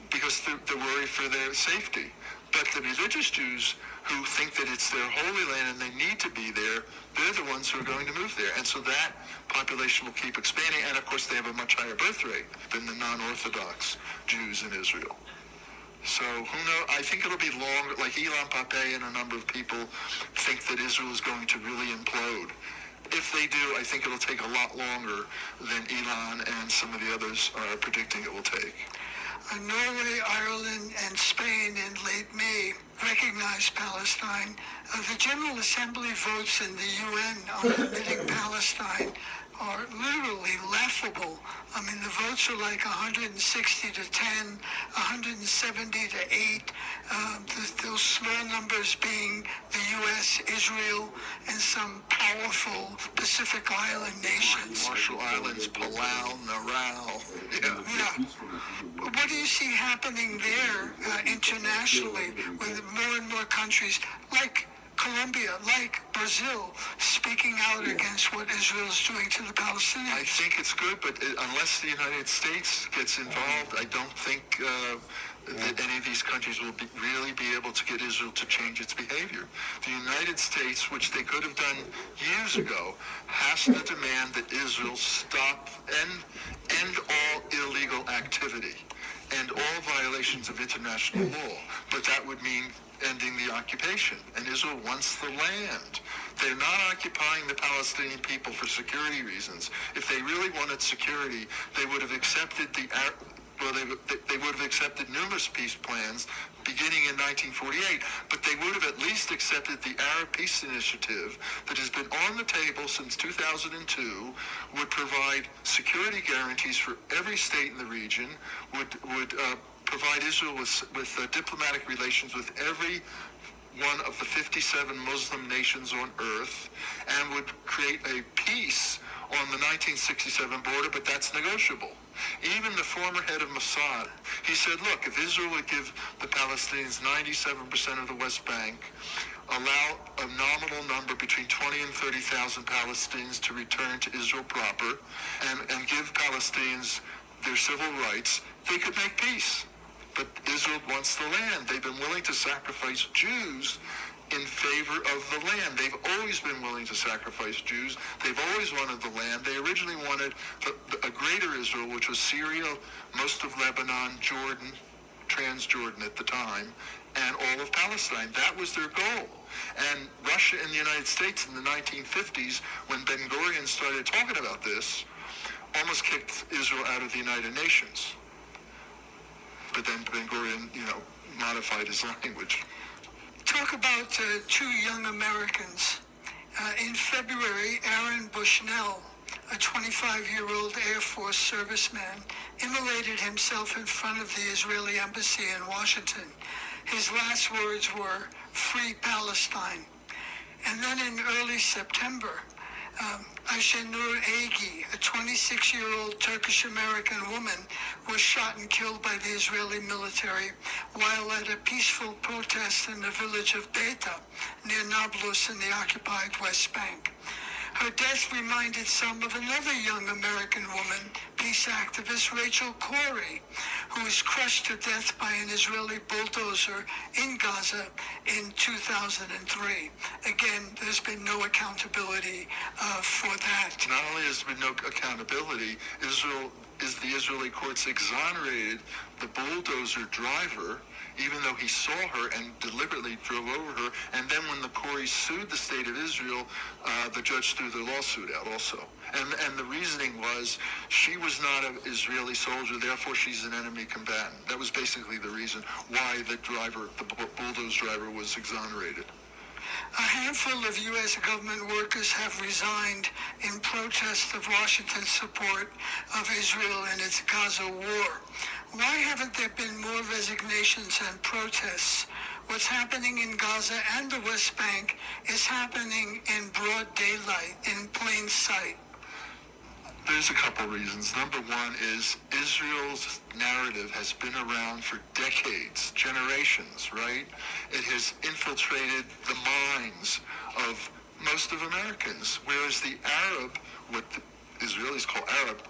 Speaker 1: because they're worried for their safety. But the religious Jews who think that it's their holy land and they need to be there, they're the ones who are going to move there. And so that population will keep expanding. And of course, they have a much higher birth rate than the non-Orthodox Jews in Israel. So who knows? I think it'll be longer. Like Elon Pape and a number of people think that Israel is going to really implode. If they do, I think it'll take a lot longer than Elon and some of the others are predicting it will take.
Speaker 2: Norway, Ireland, and Spain in late May recognized Palestine. The General Assembly votes in the UN on admitting Palestine are literally laughable. I mean, the votes are like 160 to 10, 170 to 8. Those small numbers being the U.S., Israel, and some powerful Pacific Island nations.
Speaker 1: Marshall Islands, Palau, Naral.
Speaker 2: Yeah. What do you see happening there internationally with more and more countries like Colombia, like Brazil, speaking out against what Israel is doing to the Palestinians?
Speaker 1: I think it's good, but unless the United States gets involved, I don't think that any of these countries will really be able to get Israel to change its behavior. The United States, which they could have done years ago, has to demand that Israel stop and end all illegal activity and all violations of international law. But that would mean ending the occupation. And Israel wants the land. They're not occupying the Palestinian people for security reasons. If they really wanted security, they would have accepted they would have accepted numerous peace plans beginning in 1948, but they would have at least accepted the Arab Peace Initiative that has been on the table since 2002, would provide security guarantees for every state in the region, would provide Israel with diplomatic relations with every one of the 57 Muslim nations on earth, and would create a peace on the 1967 border, but that's negotiable. Even the former head of Mossad, he said, look, if Israel would give the Palestinians 97% of the West Bank, allow a nominal number between 20 and 30,000 Palestinians to return to Israel proper, and give Palestinians their civil rights, they could make peace. But Israel wants the land. They've been willing to sacrifice Jews in favor of the land. They've always been willing to sacrifice Jews. They've always wanted the land. They originally wanted a greater Israel, which was Syria, most of Lebanon, Jordan, Transjordan at the time, and all of Palestine. That was their goal. And Russia and the United States in the 1950s, when Ben-Gurion started talking about this, almost kicked Israel out of the United Nations. But then Ben-Gurion, modified his language.
Speaker 2: Talk about two young Americans. In February, Aaron Bushnell, a 25-year-old Air Force serviceman, immolated himself in front of the Israeli embassy in Washington. His last words were, "Free Palestine." And then in early September, Ayşenur Agi, a 26-year-old Turkish-American woman, was shot and killed by the Israeli military while at a peaceful protest in the village of Beta, near Nablus in the occupied West Bank. Her death reminded some of another young American woman, peace activist Rachel Corrie, who was crushed to death by an Israeli bulldozer in Gaza in 2003. Again, there's been no accountability for that.
Speaker 1: Not only has there been no accountability, the Israeli courts exonerated the bulldozer driver, even though he saw her and deliberately drove over her. And then when the Corries sued the state of Israel, the judge threw the lawsuit out also. And the reasoning was she was not an Israeli soldier, therefore she's an enemy combatant. That was basically the reason why the bulldozer driver was exonerated.
Speaker 2: A handful of U.S. government workers have resigned in protest of Washington's support of Israel in its Gaza war. Why haven't there been more resignations and protests? What's happening in Gaza and the West Bank is happening in broad daylight, in plain sight.
Speaker 1: There's a couple reasons. Number one is Israel's narrative has been around for decades, generations, right? It has infiltrated the minds of most of Americans, whereas the Arab, what the Israelis call Arab,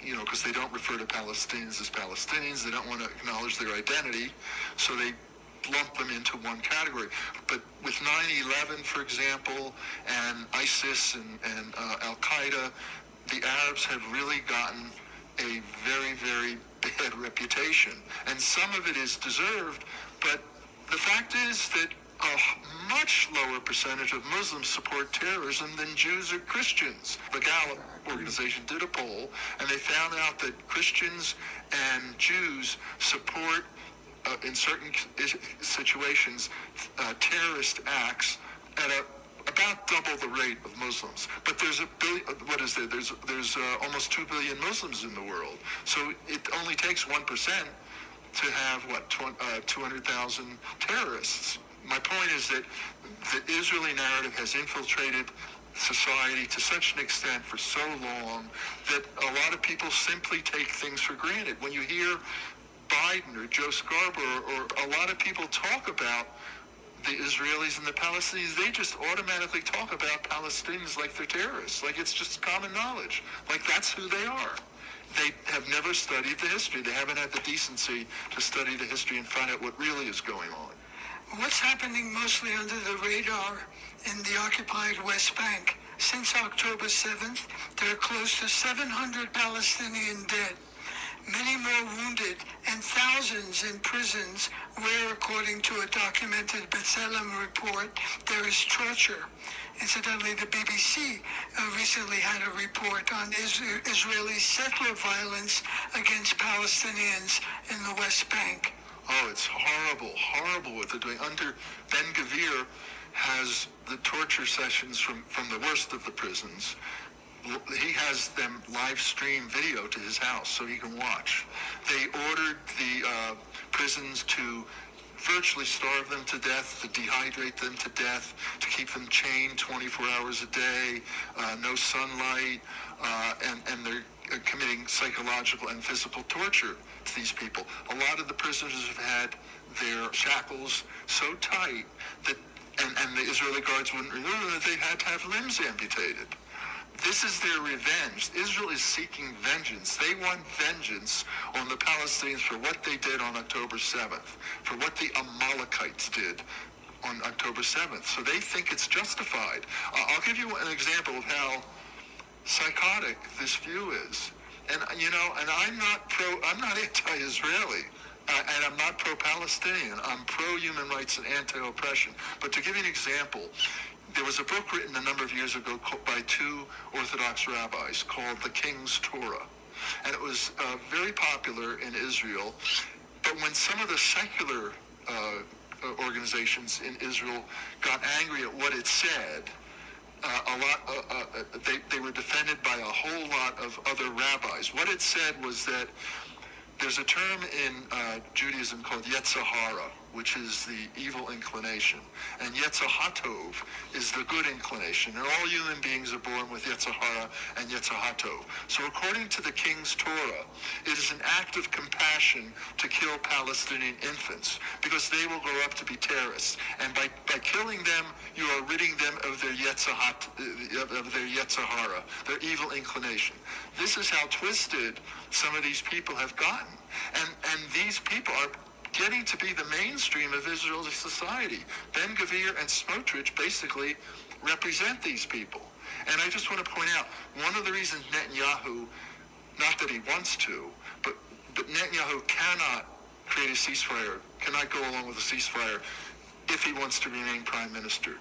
Speaker 1: because they don't refer to Palestinians as Palestinians, they don't want to acknowledge their identity, so they lump them into one category. But with 9/11, for example, and ISIS and Al-Qaeda, the Arabs have really gotten a very, very bad reputation. And some of it is deserved, but the fact is that much lower percentage of Muslims support terrorism than Jews or Christians. The Gallup organization did a poll, and they found out that Christians and Jews support, in certain situations, terrorist acts at about double the rate of Muslims. But there's There's almost 2 billion Muslims in the world. So it only takes 1% to have, 200,000 terrorists. My point is that the Israeli narrative has infiltrated society to such an extent for so long that a lot of people simply take things for granted. When you hear Biden or Joe Scarborough or a lot of people talk about the Israelis and the Palestinians, they just automatically talk about Palestinians like they're terrorists, like it's just common knowledge, like that's who they are. They have never studied the history. They haven't had the decency to study the history and find out what really is going on.
Speaker 2: What's happening mostly under the radar in the occupied West Bank? Since October 7th, there are close to 700 Palestinians dead, many more wounded, and thousands in prisons where, according to a documented B'Tselem report, there is torture. Incidentally, the BBC recently had a report on Israeli settler violence against Palestinians in the West Bank.
Speaker 1: Oh, it's horrible, horrible what they're doing. Under Ben-Gvir has the torture sessions from the worst of the prisons. He has them live stream video to his house so he can watch. They ordered the prisons to virtually starve them to death, to dehydrate them to death, to keep them chained 24 hours a day, no sunlight, and they're committing psychological and physical torture to these people. A lot of the prisoners have had their shackles so tight that, and the Israeli guards wouldn't remove them, that they had to have limbs amputated. This is their revenge. Israel is seeking vengeance. They want vengeance on the Palestinians for what they did on October 7th, for what the Amalekites did on October 7th. So they think it's justified. I'll give you an example of how psychotic this view is. And I'm not anti-Israeli. And I'm not pro-Palestinian. I'm pro-human rights and anti-oppression. But to give you an example, there was a book written a number of years ago by two Orthodox rabbis called The King's Torah. And it was very popular in Israel. But when some of the secular organizations in Israel got angry at what it said, they were defended by a whole lot of other rabbis. What it said was that there's a term in Judaism called Yetzer Hara, which is the evil inclination. And Yetzer HaTov is the good inclination. And all human beings are born with Yetzer Hara and Yetzer HaTov. So according to the King's Torah, it is an act of compassion to kill Palestinian infants because they will grow up to be terrorists. And by killing them, you are ridding them of their Yetzer Hara, their evil inclination. This is how twisted some of these people have gotten. And these people are getting to be the mainstream of Israel's society. Ben-Gvir and Smotrich basically represent these people. And I just want to point out, one of the reasons Netanyahu, not that he wants to, but Netanyahu cannot create a ceasefire, cannot go along with a ceasefire if he wants to remain prime minister.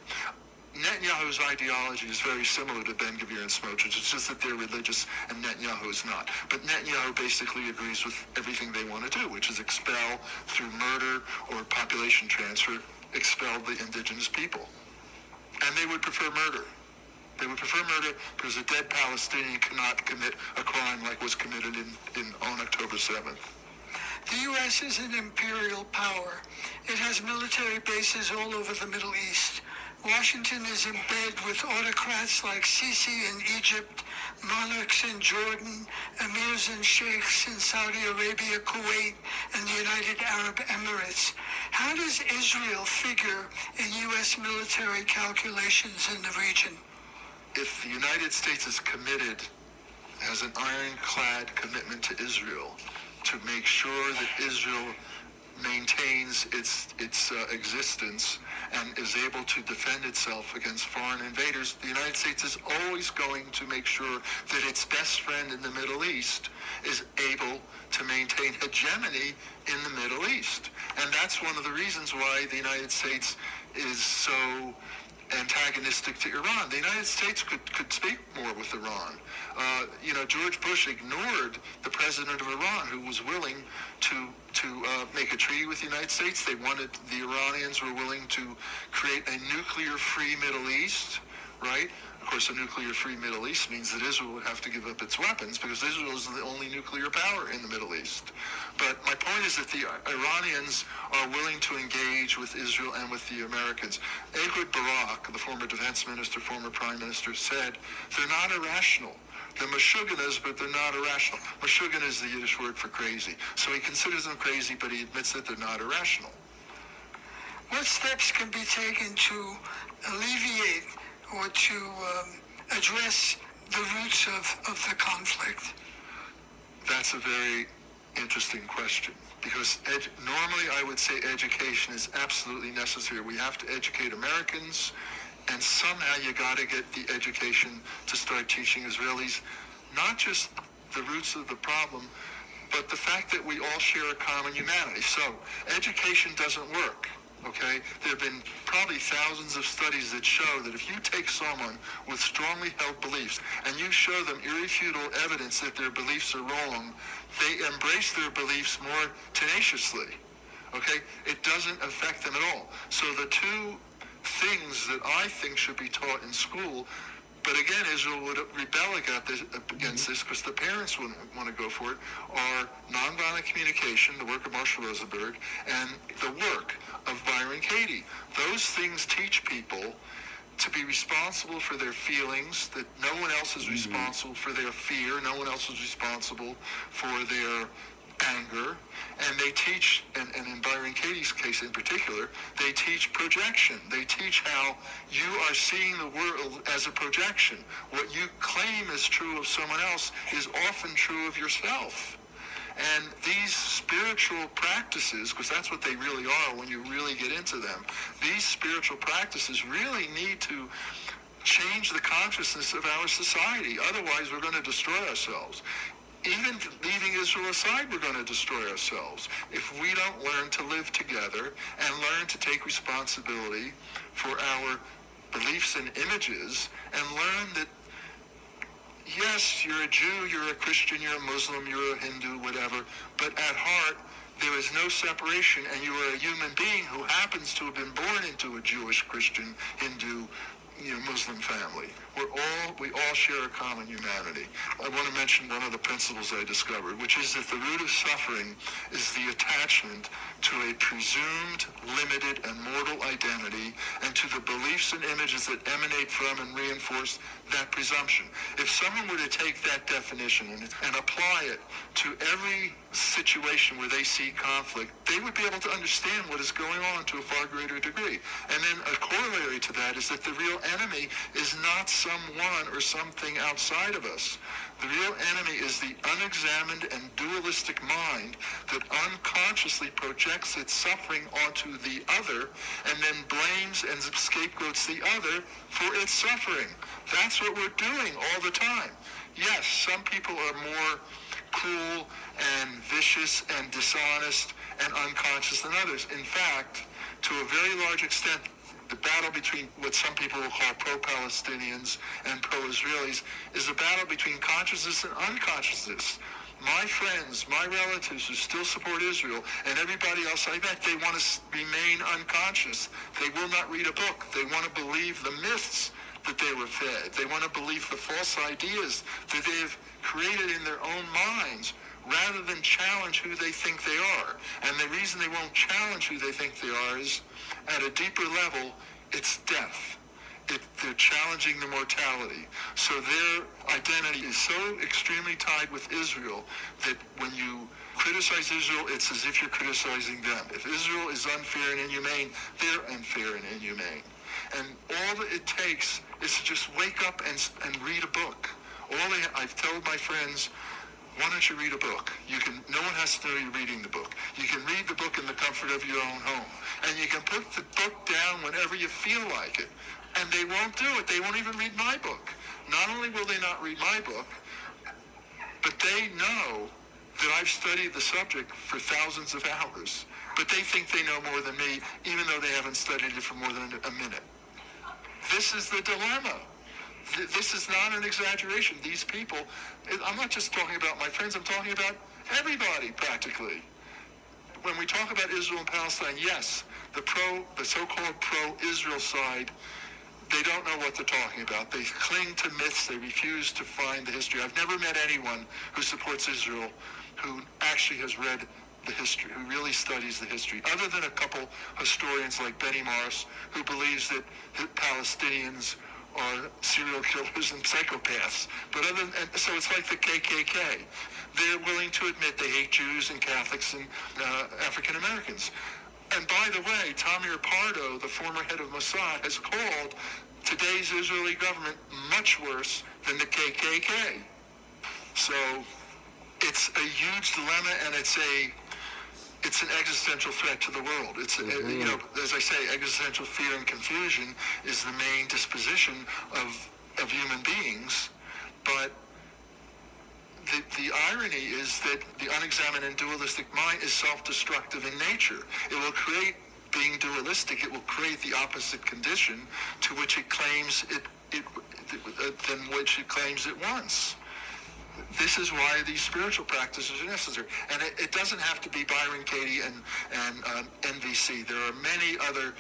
Speaker 1: Netanyahu's ideology is very similar to Ben-Gvir and Smotrich. It's just that they're religious and Netanyahu is not. But Netanyahu basically agrees with everything they want to do, which is expel through murder or population transfer, expel the indigenous people. And they would prefer murder. They would prefer murder because a dead Palestinian cannot commit a crime like was committed on October 7th.
Speaker 2: The U.S. is an imperial power. It has military bases all over the Middle East. Washington is in bed with autocrats like Sisi in Egypt, monarchs in Jordan, emirs and sheikhs in Saudi Arabia, Kuwait, and the United Arab Emirates. How does Israel figure in U.S. military calculations in the region?
Speaker 1: If the United States is committed, has an ironclad commitment to Israel, to make sure that Israel maintains its existence and is able to defend itself against foreign invaders, the United States is always going to make sure that its best friend in the Middle East is able to maintain hegemony in the Middle East. And that's one of the reasons why the United States is so antagonistic to Iran. The United States could speak more with Iran. George Bush ignored the president of Iran, who was willing to make a treaty with the United States. The Iranians were willing to create a nuclear-free Middle East, right? Of course, a nuclear-free Middle East means that Israel would have to give up its weapons because Israel is the only nuclear power in the Middle East. But my point is that the Iranians are willing to engage with Israel and with the Americans. Ehud Barak, the former defense minister, former prime minister, said they're not irrational. They're meshuganas, but they're not irrational. Meshugana is the Yiddish word for crazy. So he considers them crazy, but he admits that they're not irrational.
Speaker 2: What steps can be taken to alleviate or to address the roots of the conflict?
Speaker 1: That's a very interesting question, because normally I would say education is absolutely necessary. We have to educate Americans, and somehow you got to get the education to start teaching Israelis not just the roots of the problem, but the fact that we all share a common humanity. So education doesn't work. Okay, there have been probably thousands of studies that show that if you take someone with strongly held beliefs and you show them irrefutable evidence that their beliefs are wrong, they embrace their beliefs more tenaciously. Okay, it doesn't affect them at all. So the two things that I think should be taught in school, but again, Israel would rebel against this because the parents wouldn't want to go for it, are nonviolent communication, the work of Marshall Rosenberg, and the work of Byron Katie. Those things teach people to be responsible for their feelings, that no one else is responsible for their fear, no one else is responsible for their anger, and they teach, and in Byron Katie's case in particular, they teach projection. They teach how you are seeing the world as a projection. What you claim is true of someone else is often true of yourself. And these spiritual practices, because that's what they really are when you really get into them, these spiritual practices really need to change the consciousness of our society. Otherwise, we're going to destroy ourselves. Even leaving Israel aside, we're going to destroy ourselves if we don't learn to live together and learn to take responsibility for our beliefs and images, and learn that, yes, you're a Jew, you're a Christian, you're a Muslim, you're a Hindu, whatever, but at heart, there is no separation, and you are a human being who happens to have been born into a Jewish, Christian, Hindu, Muslim family. We all share a common humanity. I want to mention one of the principles I discovered, which is that the root of suffering is the attachment to a presumed, limited, and mortal identity, and to the beliefs and images that emanate from and reinforce that presumption. If someone were to take that definition and apply it to every situation where they see conflict, they would be able to understand what is going on to a far greater degree. And then a corollary to that is that the real enemy is not someone or something outside of us. The real enemy is the unexamined and dualistic mind that unconsciously projects its suffering onto the other and then blames and scapegoats the other for its suffering. That's what we're doing all the time. Yes, some people are more cruel and vicious and dishonest and unconscious than others. In fact, to a very large extent, the battle between what some people will call pro-Palestinians and pro-Israelis is a battle between consciousness and unconsciousness. My friends, my relatives who still support Israel, and everybody else I met, they want to remain unconscious. They will not read a book. They want to believe the myths that they were fed. They want to believe the false ideas that they've created in their own minds, rather than challenge who they think they are. And the reason they won't challenge who they think they are is, at a deeper level, it's death. They're challenging the mortality. So their identity is so extremely tied with Israel that when you criticize Israel, it's as if you're criticizing them. If Israel is unfair and inhumane, they're unfair and inhumane. And all that it takes is to just wake up and read a book. I've told my friends, Why don't you read a book? No one has to know you're reading the book. You can read the book in the comfort of your own home. And you can put the book down whenever you feel like it. And they won't do it. They won't even read my book. Not only will they not read my book, but they know that I've studied the subject for thousands of hours. But they think they know more than me, even though they haven't studied it for more than a minute. This is the dilemma. This is not an exaggeration. These people, I'm not just talking about my friends, I'm talking about everybody practically. When we talk about Israel and Palestine, yes, the so-called pro-Israel side, they don't know what they're talking about. They cling to myths. They refuse to find the history. I've never met anyone who supports Israel who actually has read the history, who really studies the history, other than a couple historians like Benny Morris, who believes that Palestinians are serial killers and psychopaths. So it's like the KKK. They're willing to admit they hate Jews and Catholics and African Americans. And by the way, Tamir Pardo, the former head of Mossad, has called today's Israeli government much worse than the KKK. So it's a huge dilemma, and it's an existential threat to the world. It's as I say, existential fear and confusion is the main disposition of human beings. But the irony is that the unexamined and dualistic mind is self-destructive in nature. It will create, being dualistic, it will create the opposite condition to which it claims than which it claims it wants. This is why these spiritual practices are necessary. And it doesn't have to be Byron Katie and NVC. There are many other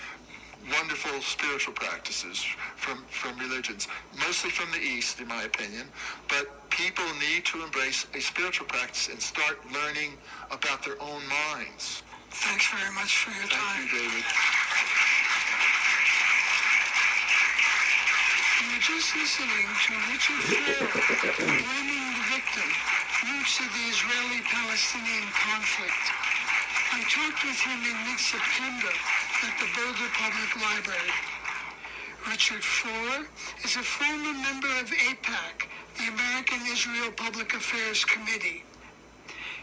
Speaker 1: wonderful spiritual practices from religions, mostly from the East, in my opinion. But people need to embrace a spiritual practice and start learning about their own minds.
Speaker 2: Thanks very much for your time.
Speaker 1: Thank you, David.
Speaker 2: You were just listening to Richard Fleur, Blaming the Victim, Roots of the Israeli-Palestinian Conflict. I talked with him in mid-September at the Boulder Public Library. Richard Fleur is a former member of AIPAC, the American Israel Public Affairs Committee.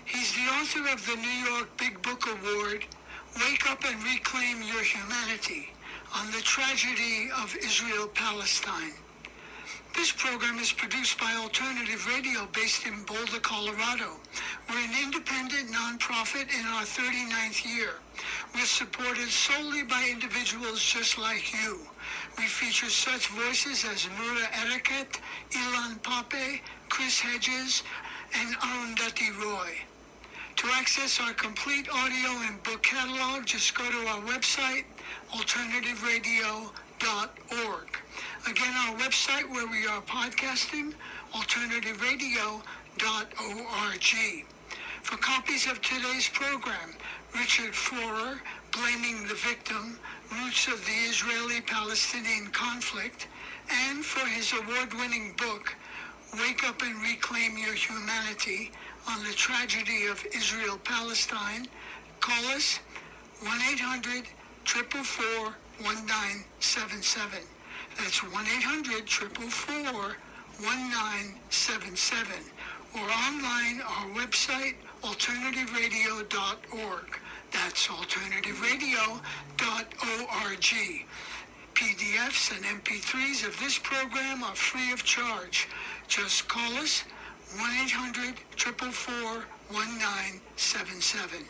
Speaker 2: He's the author of the New York Big Book Award, Wake Up and Reclaim Your Humanity, on the tragedy of Israel-Palestine. This program is produced by Alternative Radio based in Boulder, Colorado. We're an independent nonprofit in our 39th year. We're supported solely by individuals just like you. We feature such voices as Nura Etiquette, Ilan Pape, Chris Hedges, and Arundhati Roy. To access our complete audio and book catalog, just go to our website, alternativeradio.org. Again, our website where we are podcasting, alternativeradio.org. For copies of today's program, Richard Fleur, Blaming the Victim, Roots of the Israeli-Palestinian Conflict, and for his award-winning book, Wake Up and Reclaim Your Humanity, on the tragedy of Israel-Palestine, call us 1-800-444-1977. That's 1-800-444-1977. Or online, our website, alternativeradio.org. That's alternativeradio.org. PDFs and MP3s of this program are free of charge. Just call us 1-800-444-1977.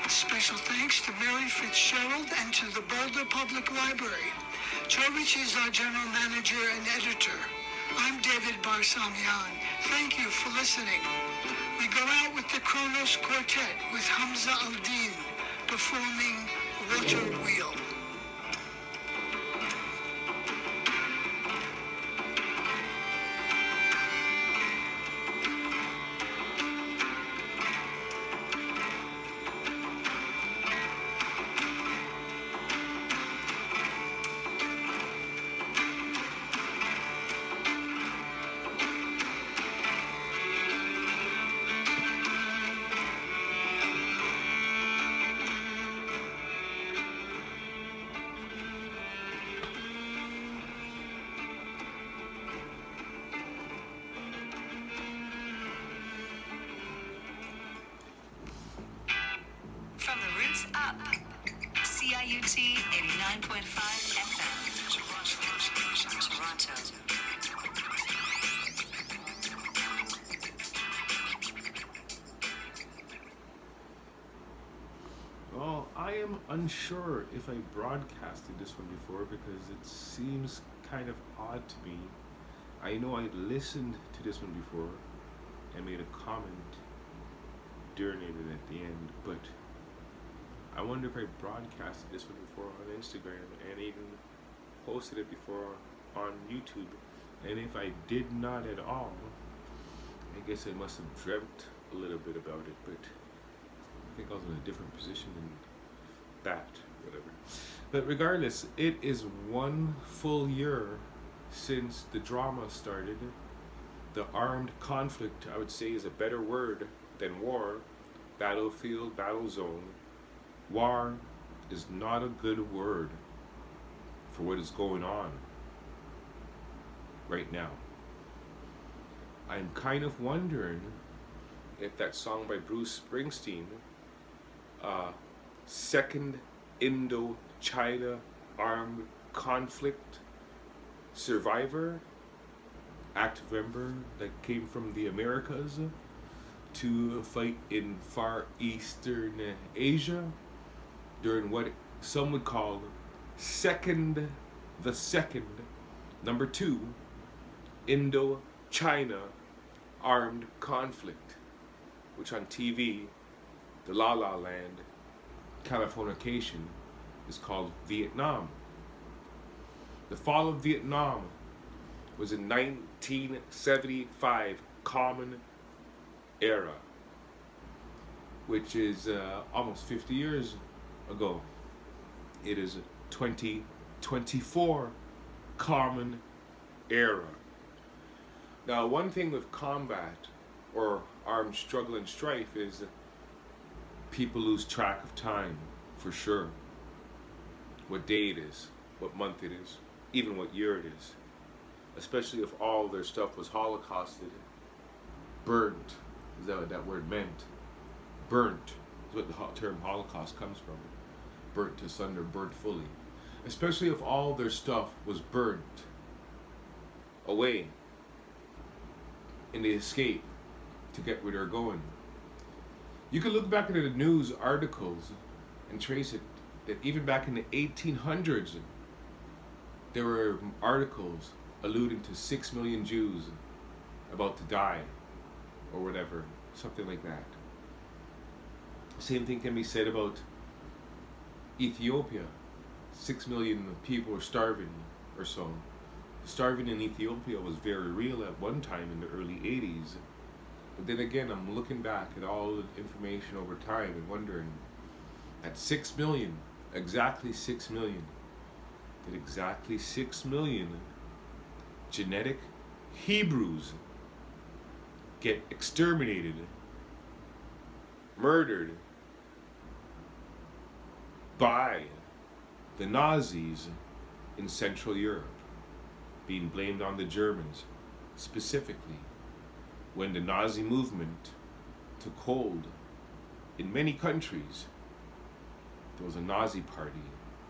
Speaker 2: Special thanks to Mary Fitzgerald and to the Boulder Public Library. Jovich is our general manager and editor. I'm David Barsamian. Thank you for listening. We go out with the Kronos Quartet with Hamza Al-Din performing Water Wheel.
Speaker 4: CIUT 89.5 FM, Toronto.
Speaker 3: Well, I am unsure if I broadcasted this one before because it seems kind of odd to me. I know I listened to this one before and made a comment during it and at the end, but I wonder if I broadcasted this one before on Instagram and even posted it before on YouTube. And if I did not at all, I guess I must have dreamt a little bit about it, but I think I was in a different position than that, whatever. But regardless, it is 1 full year since the drama started. The armed conflict, I would say, is a better word than war. Battlefield, battle zone. War is not a good word for what is going on right now. I'm kind of wondering if that song by Bruce Springsteen, Second Indo-China Armed Conflict Survivor, active member that came from the Americas to fight in Far Eastern Asia during what some would call the second, number 2, Indo-China armed conflict, which on TV, the La La Land, Californication, is called Vietnam. The fall of Vietnam was in 1975 Common Era, which is almost 50 years ago. It is 2024 Common Era. Now, one thing with combat or armed struggle and strife is people lose track of time, for sure. What day it is, what month it is, even what year it is. Especially if all their stuff was holocausted, burnt. Is that what that word meant? Burnt is what the term Holocaust comes from. Burnt to sunder, burnt fully. Especially if all their stuff was burnt away and they escape to get where they're going. You can look back into the news articles and trace it that even back in the 1800s, there were articles alluding to 6 million Jews about to die or whatever, something like that. Same thing can be said about Ethiopia. 6 million people were starving or so. Starving in Ethiopia was very real at one time in the early 80s. But then again, I'm looking back at all the information over time and wondering, at 6 million, exactly 6 million, did exactly 6 million genetic Hebrews get exterminated, murdered by the Nazis in Central Europe, being blamed on the Germans specifically, when the Nazi movement took hold in many countries. There was a Nazi party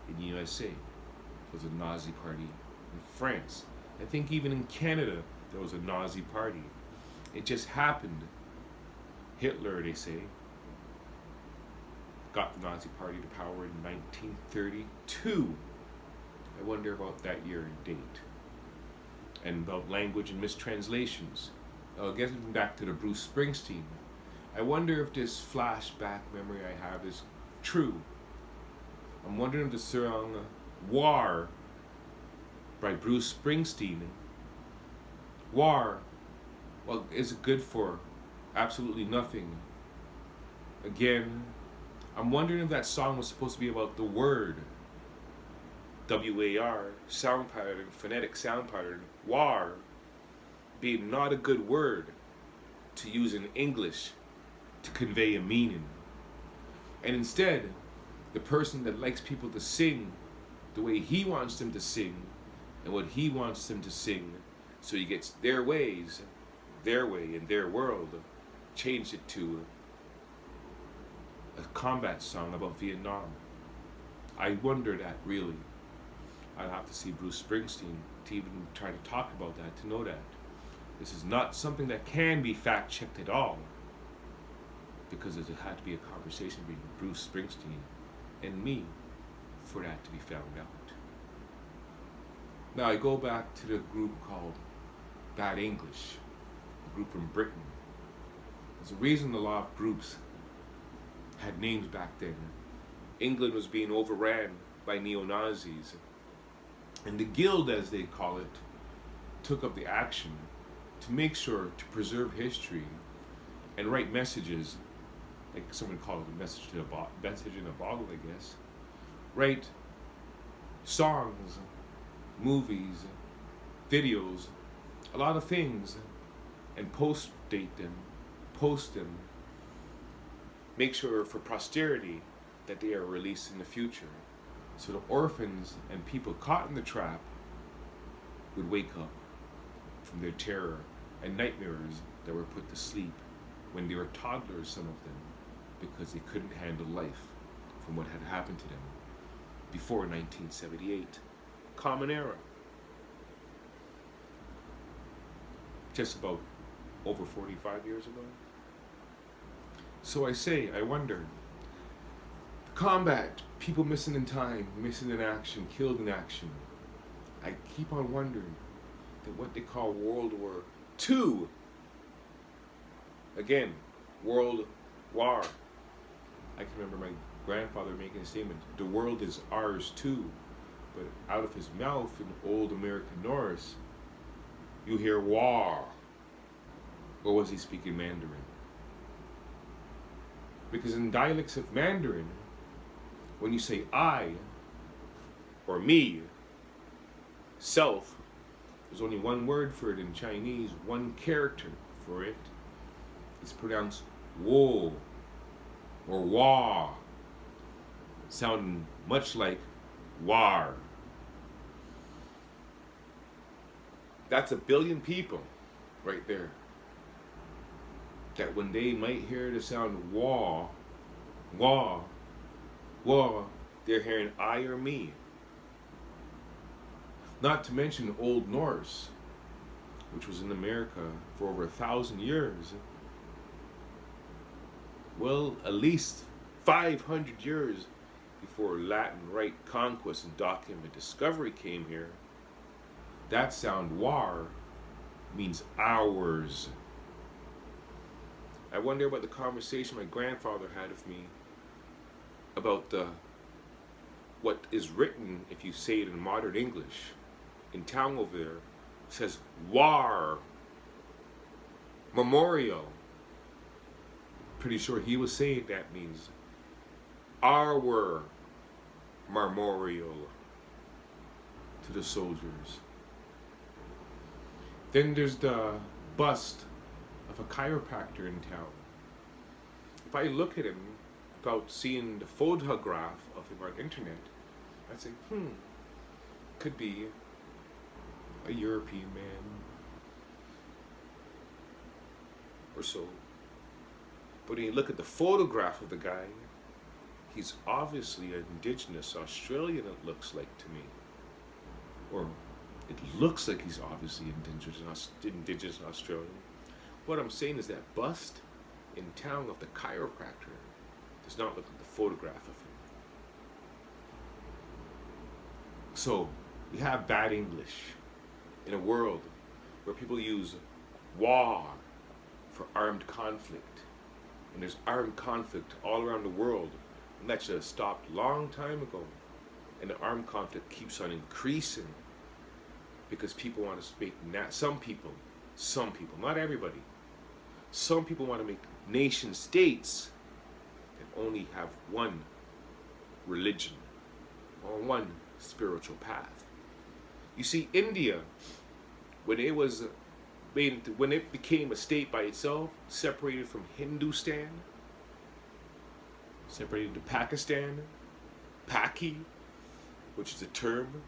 Speaker 3: in the USA, there was a Nazi party in France. I think even in Canada there was a Nazi party. It just happened. Hitler, they say, got the Nazi party to power in 1932. I wonder about that year and date. And about language and mistranslations. Getting back to the Bruce Springsteen, I wonder if this flashback memory I have is true. I'm wondering if the song War by Bruce Springsteen, war, well, is it good for? Absolutely nothing. Again, I'm wondering if that song was supposed to be about the word, W-A-R, sound pattern, phonetic sound pattern, war, being not a good word to use in English to convey a meaning. And instead, the person that likes people to sing the way he wants them to sing and what he wants them to sing, so he gets their ways, their way in their world, changed it to a combat song about Vietnam. I wonder that, really. I'd have to see Bruce Springsteen to even try to talk about that, to know that. This is not something that can be fact-checked at all, because it had to be a conversation between Bruce Springsteen and me for that to be found out. Now I go back to the group called Bad English, a group from Britain. There's a reason a lot of groups had names back then. England was being overran by neo-Nazis, and the Guild, as they call it, took up the action to make sure to preserve history and write messages, like someone called it a message in a bottle, I guess. Write songs, movies, videos, a lot of things, and post them, make sure for posterity that they are released in the future, so the orphans and people caught in the trap would wake up from their terror and nightmares that were put to sleep when they were toddlers, some of them, because they couldn't handle life from what had happened to them before 1978. Common Era. Just about over 45 years ago. So I wonder, combat, people missing in time, missing in action, killed in action. I keep on wondering that what they call World War II, again, World War. I can remember my grandfather making a statement, the world is ours too, but out of his mouth in old American Norse, you hear war. Or was he speaking Mandarin? Because in dialects of Mandarin, when you say I, or me, self, there's only one word for it in Chinese, one character for it. It's pronounced wo, or wa, sounding much like war. That's a billion people right there, that when they might hear the sound wah, wah, wah, they're hearing I or me. Not to mention Old Norse, which was in America for over 1,000 years. Well, at least 500 years before Latin Rite conquest and document discovery came here. That sound war means ours. I wonder what the conversation my grandfather had with me about what is written, if you say it in modern English, in town over there, says war memorial. Pretty sure he was saying that means our memorial to the soldiers. Then there's the bust of a chiropractor in town. If I look at him without seeing the photograph of him on the internet, I'd say, could be a European man or so. But when you look at the photograph of the guy, he's obviously an indigenous Australian, it looks like to me. Or it looks like he's obviously indigenous Australian. What I'm saying is that bust in town of the chiropractor does not look like the photograph of him. So we have bad English in a world where people use war for armed conflict. And there's armed conflict all around the world. And that should have stopped a long time ago. And the armed conflict keeps on increasing because people want to make, some people, not everybody, some people want to make nation states that only have one religion or one spiritual path. You see, India, when it became a state by itself, separated from Hindustan, separated to Pakistan, Paki, which is a term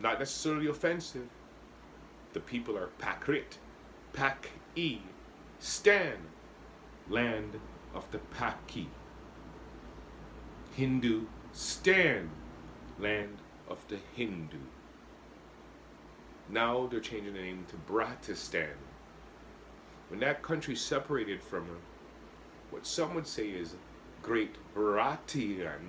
Speaker 3: not necessarily offensive. The people are Pakrit, Pak-E, Stan, land of the Paki. Hindu, Stan, land of the Hindu. Now they're changing the name to Bratistan. When that country separated from what some would say is Great Britain,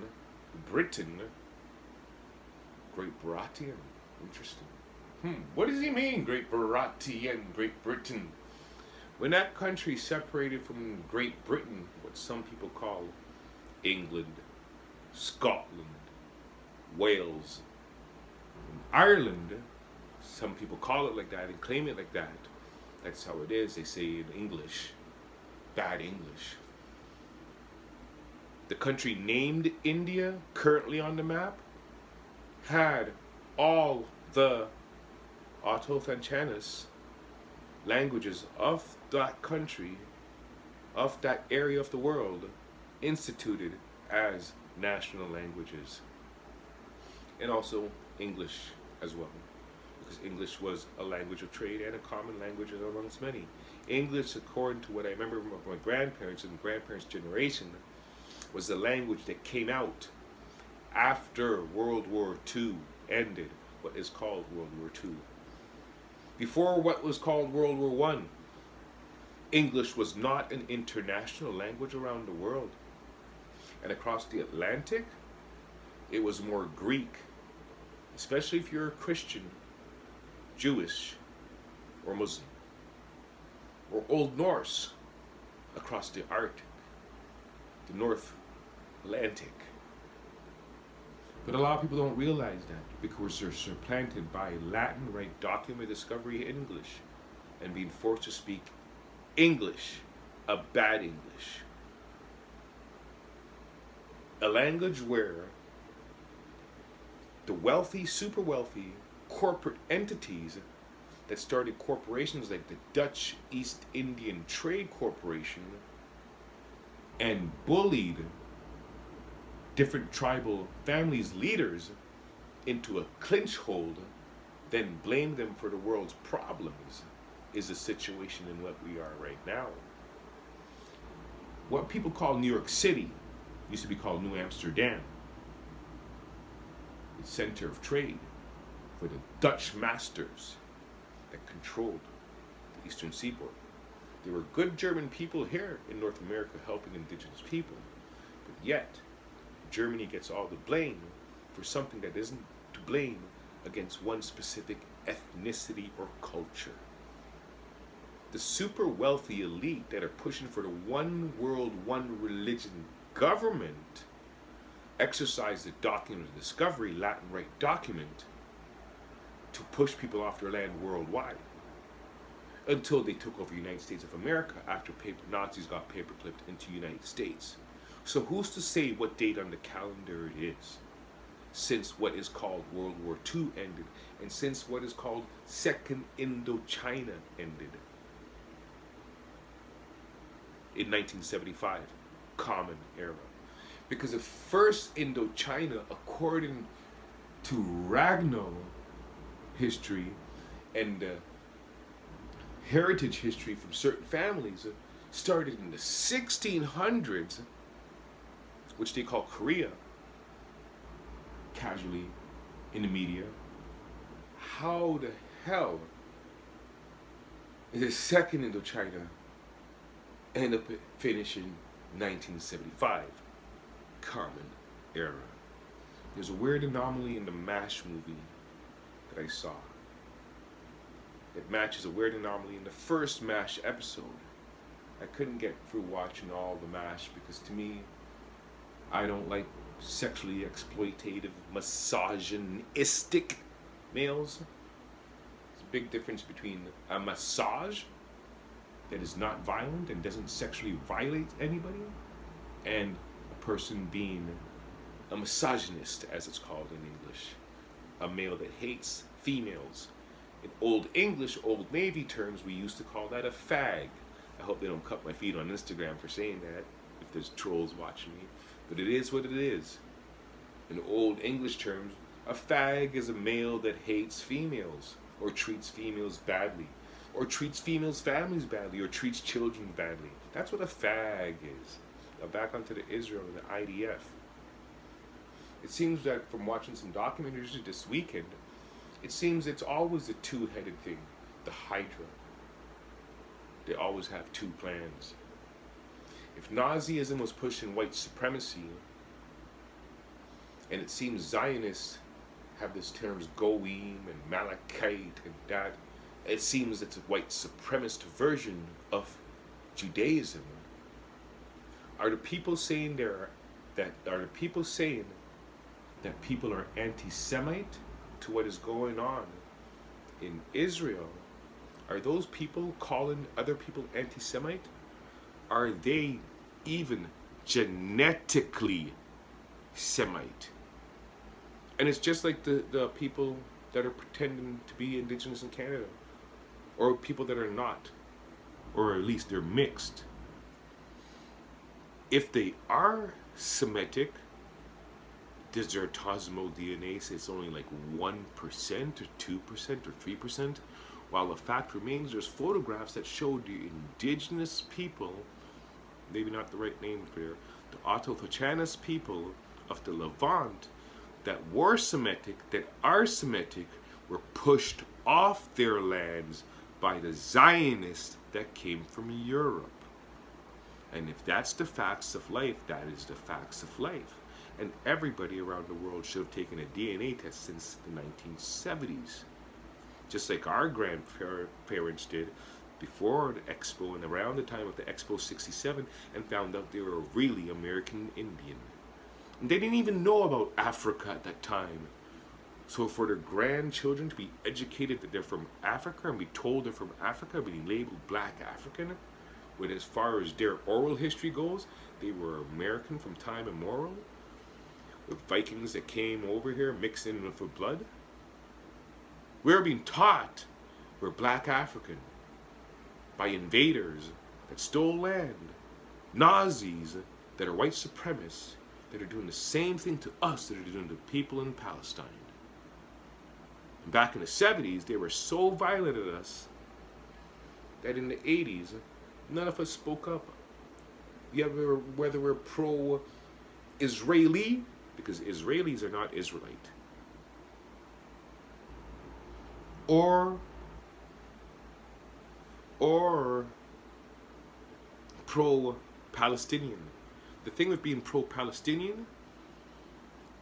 Speaker 3: Great Britain, interesting. What does he mean, Great Britain, Great Britain? When that country separated from Great Britain, what some people call England, Scotland, Wales, Ireland, some people call it like that and claim it like that. That's how it is, they say in English, bad English. The country named India, currently on the map, had all the Autochthonis languages of that country, of that area of the world, instituted as national languages. And also English as well, because English was a language of trade and a common language amongst many. English, according to what I remember from my grandparents and grandparents' generation, was the language that came out after World War II ended, what is called World War II. Before what was called World War I, English was not an international language around the world. And across the Atlantic, it was more Greek, especially if you're a Christian, Jewish, or Muslim, or Old Norse across the Arctic, the North Atlantic. But a lot of people don't realize that because they're supplanted by Latin, right, document discovery in English, and being forced to speak English, a bad English. A language where the wealthy, super wealthy corporate entities that started corporations like the Dutch East Indian Trade Corporation and bullied different tribal families' leaders into a clinch hold, then blamed them for the world's problems, is the situation in what we are right now. What people call New York City used to be called New Amsterdam. The center of trade for the Dutch masters that controlled the eastern seaboard. There were good German people here in North America helping indigenous people, but yet Germany gets all the blame for something that isn't to blame against one specific ethnicity or culture. The super wealthy elite that are pushing for the one world, one religion government exercised the document of discovery, Latin Rite document, to push people off their land worldwide until they took over the United States of America after Nazis got paperclipped into the United States. So who's to say what date on the calendar it is? Since what is called World War II ended, and since what is called Second Indochina ended in 1975, Common Era. Because the first Indochina, according to Ragno history and heritage history from certain families, started in the 1600s, which they call Korea, casually in the media. How the hell is the second Indochina end up finishing 1975, Common Era? There's a weird anomaly in the MASH movie that I saw. It matches a weird anomaly in the first MASH episode. I couldn't get through watching all the MASH because to me, I don't like sexually exploitative, misogynistic males. There's a big difference between a massage that is not violent and doesn't sexually violate anybody, and a person being a misogynist, as it's called in English. A male that hates females. In Old English, Old Navy terms, we used to call that a fag. I hope they don't cut my feet on Instagram for saying that, if there's trolls watching me. But it is what it is. In Old English terms, a fag is a male that hates females, or treats females badly, or treats females' families badly, or treats children badly. That's what a fag is. Now back onto the Israel and the IDF. It seems that from watching some documentaries this weekend, it seems it's always a two-headed thing. The Hydra. They always have two plans. If Nazism was pushing white supremacy, and it seems Zionists have this terms Goyim and Malachite and that, it seems it's a white supremacist version of Judaism. Are the people saying that people are anti-Semite to what is going on in Israel? Are those people calling other people anti-Semite? Are they even genetically Semite? And it's just like the people that are pretending to be indigenous in Canada, or people that are not, or at least they're mixed. If they are Semitic, does their autosomal DNA say it's only like 1% or 2% or 3%? While the fact remains, there's photographs that show the indigenous people, maybe not the right name for the Autochthonis people of the Levant that were Semitic, that are Semitic, were pushed off their lands by the Zionists that came from Europe. And if that's the facts of life, that is the facts of life. And everybody around the world should have taken a DNA test since the 1970s. Just like our grandparents did before the Expo and around the time of the Expo 67, and found out they were really American Indian. And they didn't even know about Africa at that time. So for their grandchildren to be educated that they're from Africa and be told they're from Africa, being labeled Black African, when as far as their oral history goes, they were American from time immemorial, with Vikings that came over here mixed in with the blood. We're being taught we're Black African by invaders that stole land, Nazis that are white supremacists that are doing the same thing to us that are doing to people in Palestine. And back in the 70s, they were so violent at us that in the 80s, none of us spoke up. Whether we're pro-Israeli, because Israelis are not Israelite, or pro-Palestinian. The thing with being pro-Palestinian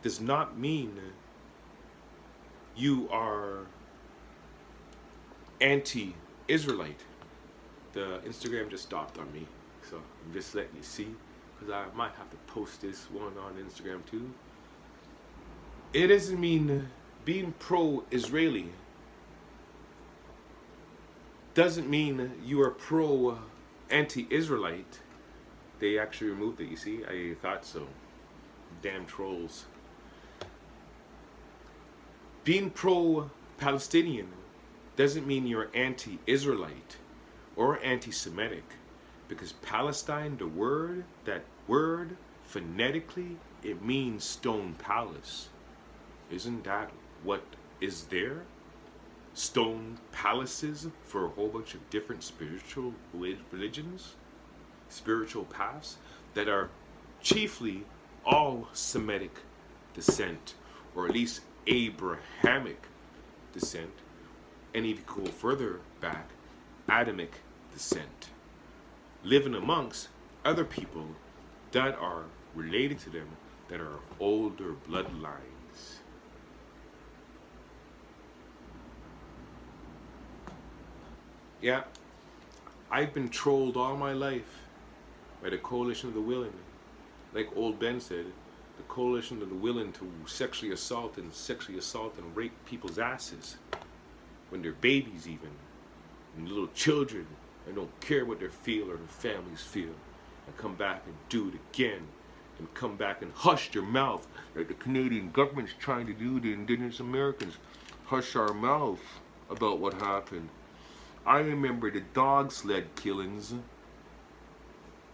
Speaker 3: does not mean you are anti-Israelite. The Instagram just stopped on me, so I'm just letting you see, because I might have to post this one on Instagram too. It doesn't mean being pro-Israeli doesn't mean you are pro-anti-Israelite. They actually removed it, you see? I thought so. Damn trolls. Being pro-Palestinian doesn't mean you're anti-Israelite or anti-Semitic, because Palestine, that word, phonetically, it means stone palace. Isn't that what is there? Stone palaces for a whole bunch of different spiritual religions, spiritual paths that are chiefly all Semitic descent, or at least Abrahamic descent, and if you go further back, Adamic descent, living amongst other people that are related to them, that are of older bloodlines. Yeah, I've been trolled all my life by the Coalition of the Willing. Like old Ben said, the Coalition of the Willing to sexually assault and rape people's asses when they're babies even, and little children, and don't care what they feel or their families feel, and come back and do it again, and come back and hush their mouth like the Canadian government's trying to do to Indigenous Americans. Hush our mouth about what happened. I remember the dog sled killings.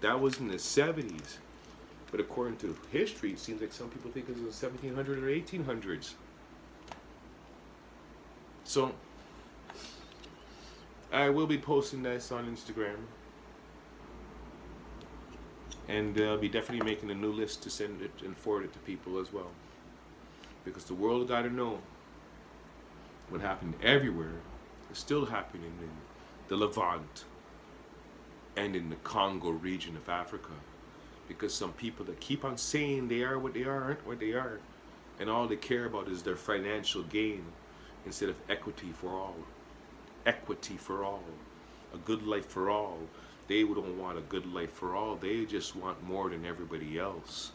Speaker 3: That was in the 70s. But according to history, it seems like some people think it was the 1700s or 1800s. So, I will be posting this on Instagram. And I'll be definitely making a new list to send it and forward it to people as well. Because the world got to know what happened everywhere is still happening in the Levant and in the Congo region of Africa. Because some people that keep on saying they are what they are aren't what they are. And all they care about is their financial gain instead of equity for all. Equity for all. A good life for all. They don't want a good life for all. They just want more than everybody else.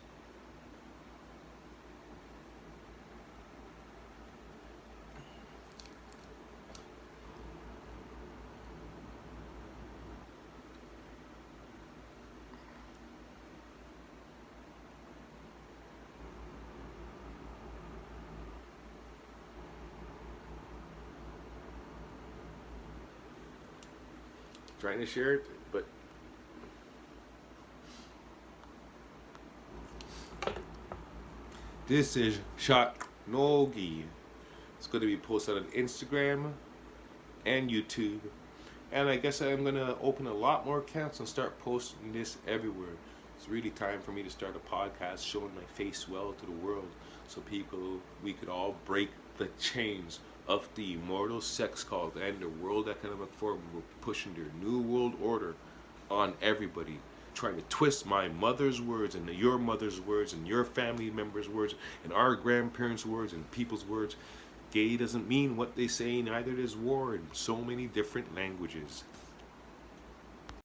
Speaker 3: Trying to share it, but this is Shot Nogi. It's going to be posted on Instagram and YouTube, and I guess I'm going to open a lot more accounts and start posting this everywhere. It's really time for me to start a podcast showing my face well to the world, so we could all break the chains of the immortal sex cult and the World Economic Forum. We're pushing their new world order on everybody, trying to twist my mother's words and your mother's words and your family members' words and our grandparents' words and people's words. Gay doesn't mean what they say, neither does war in so many different languages.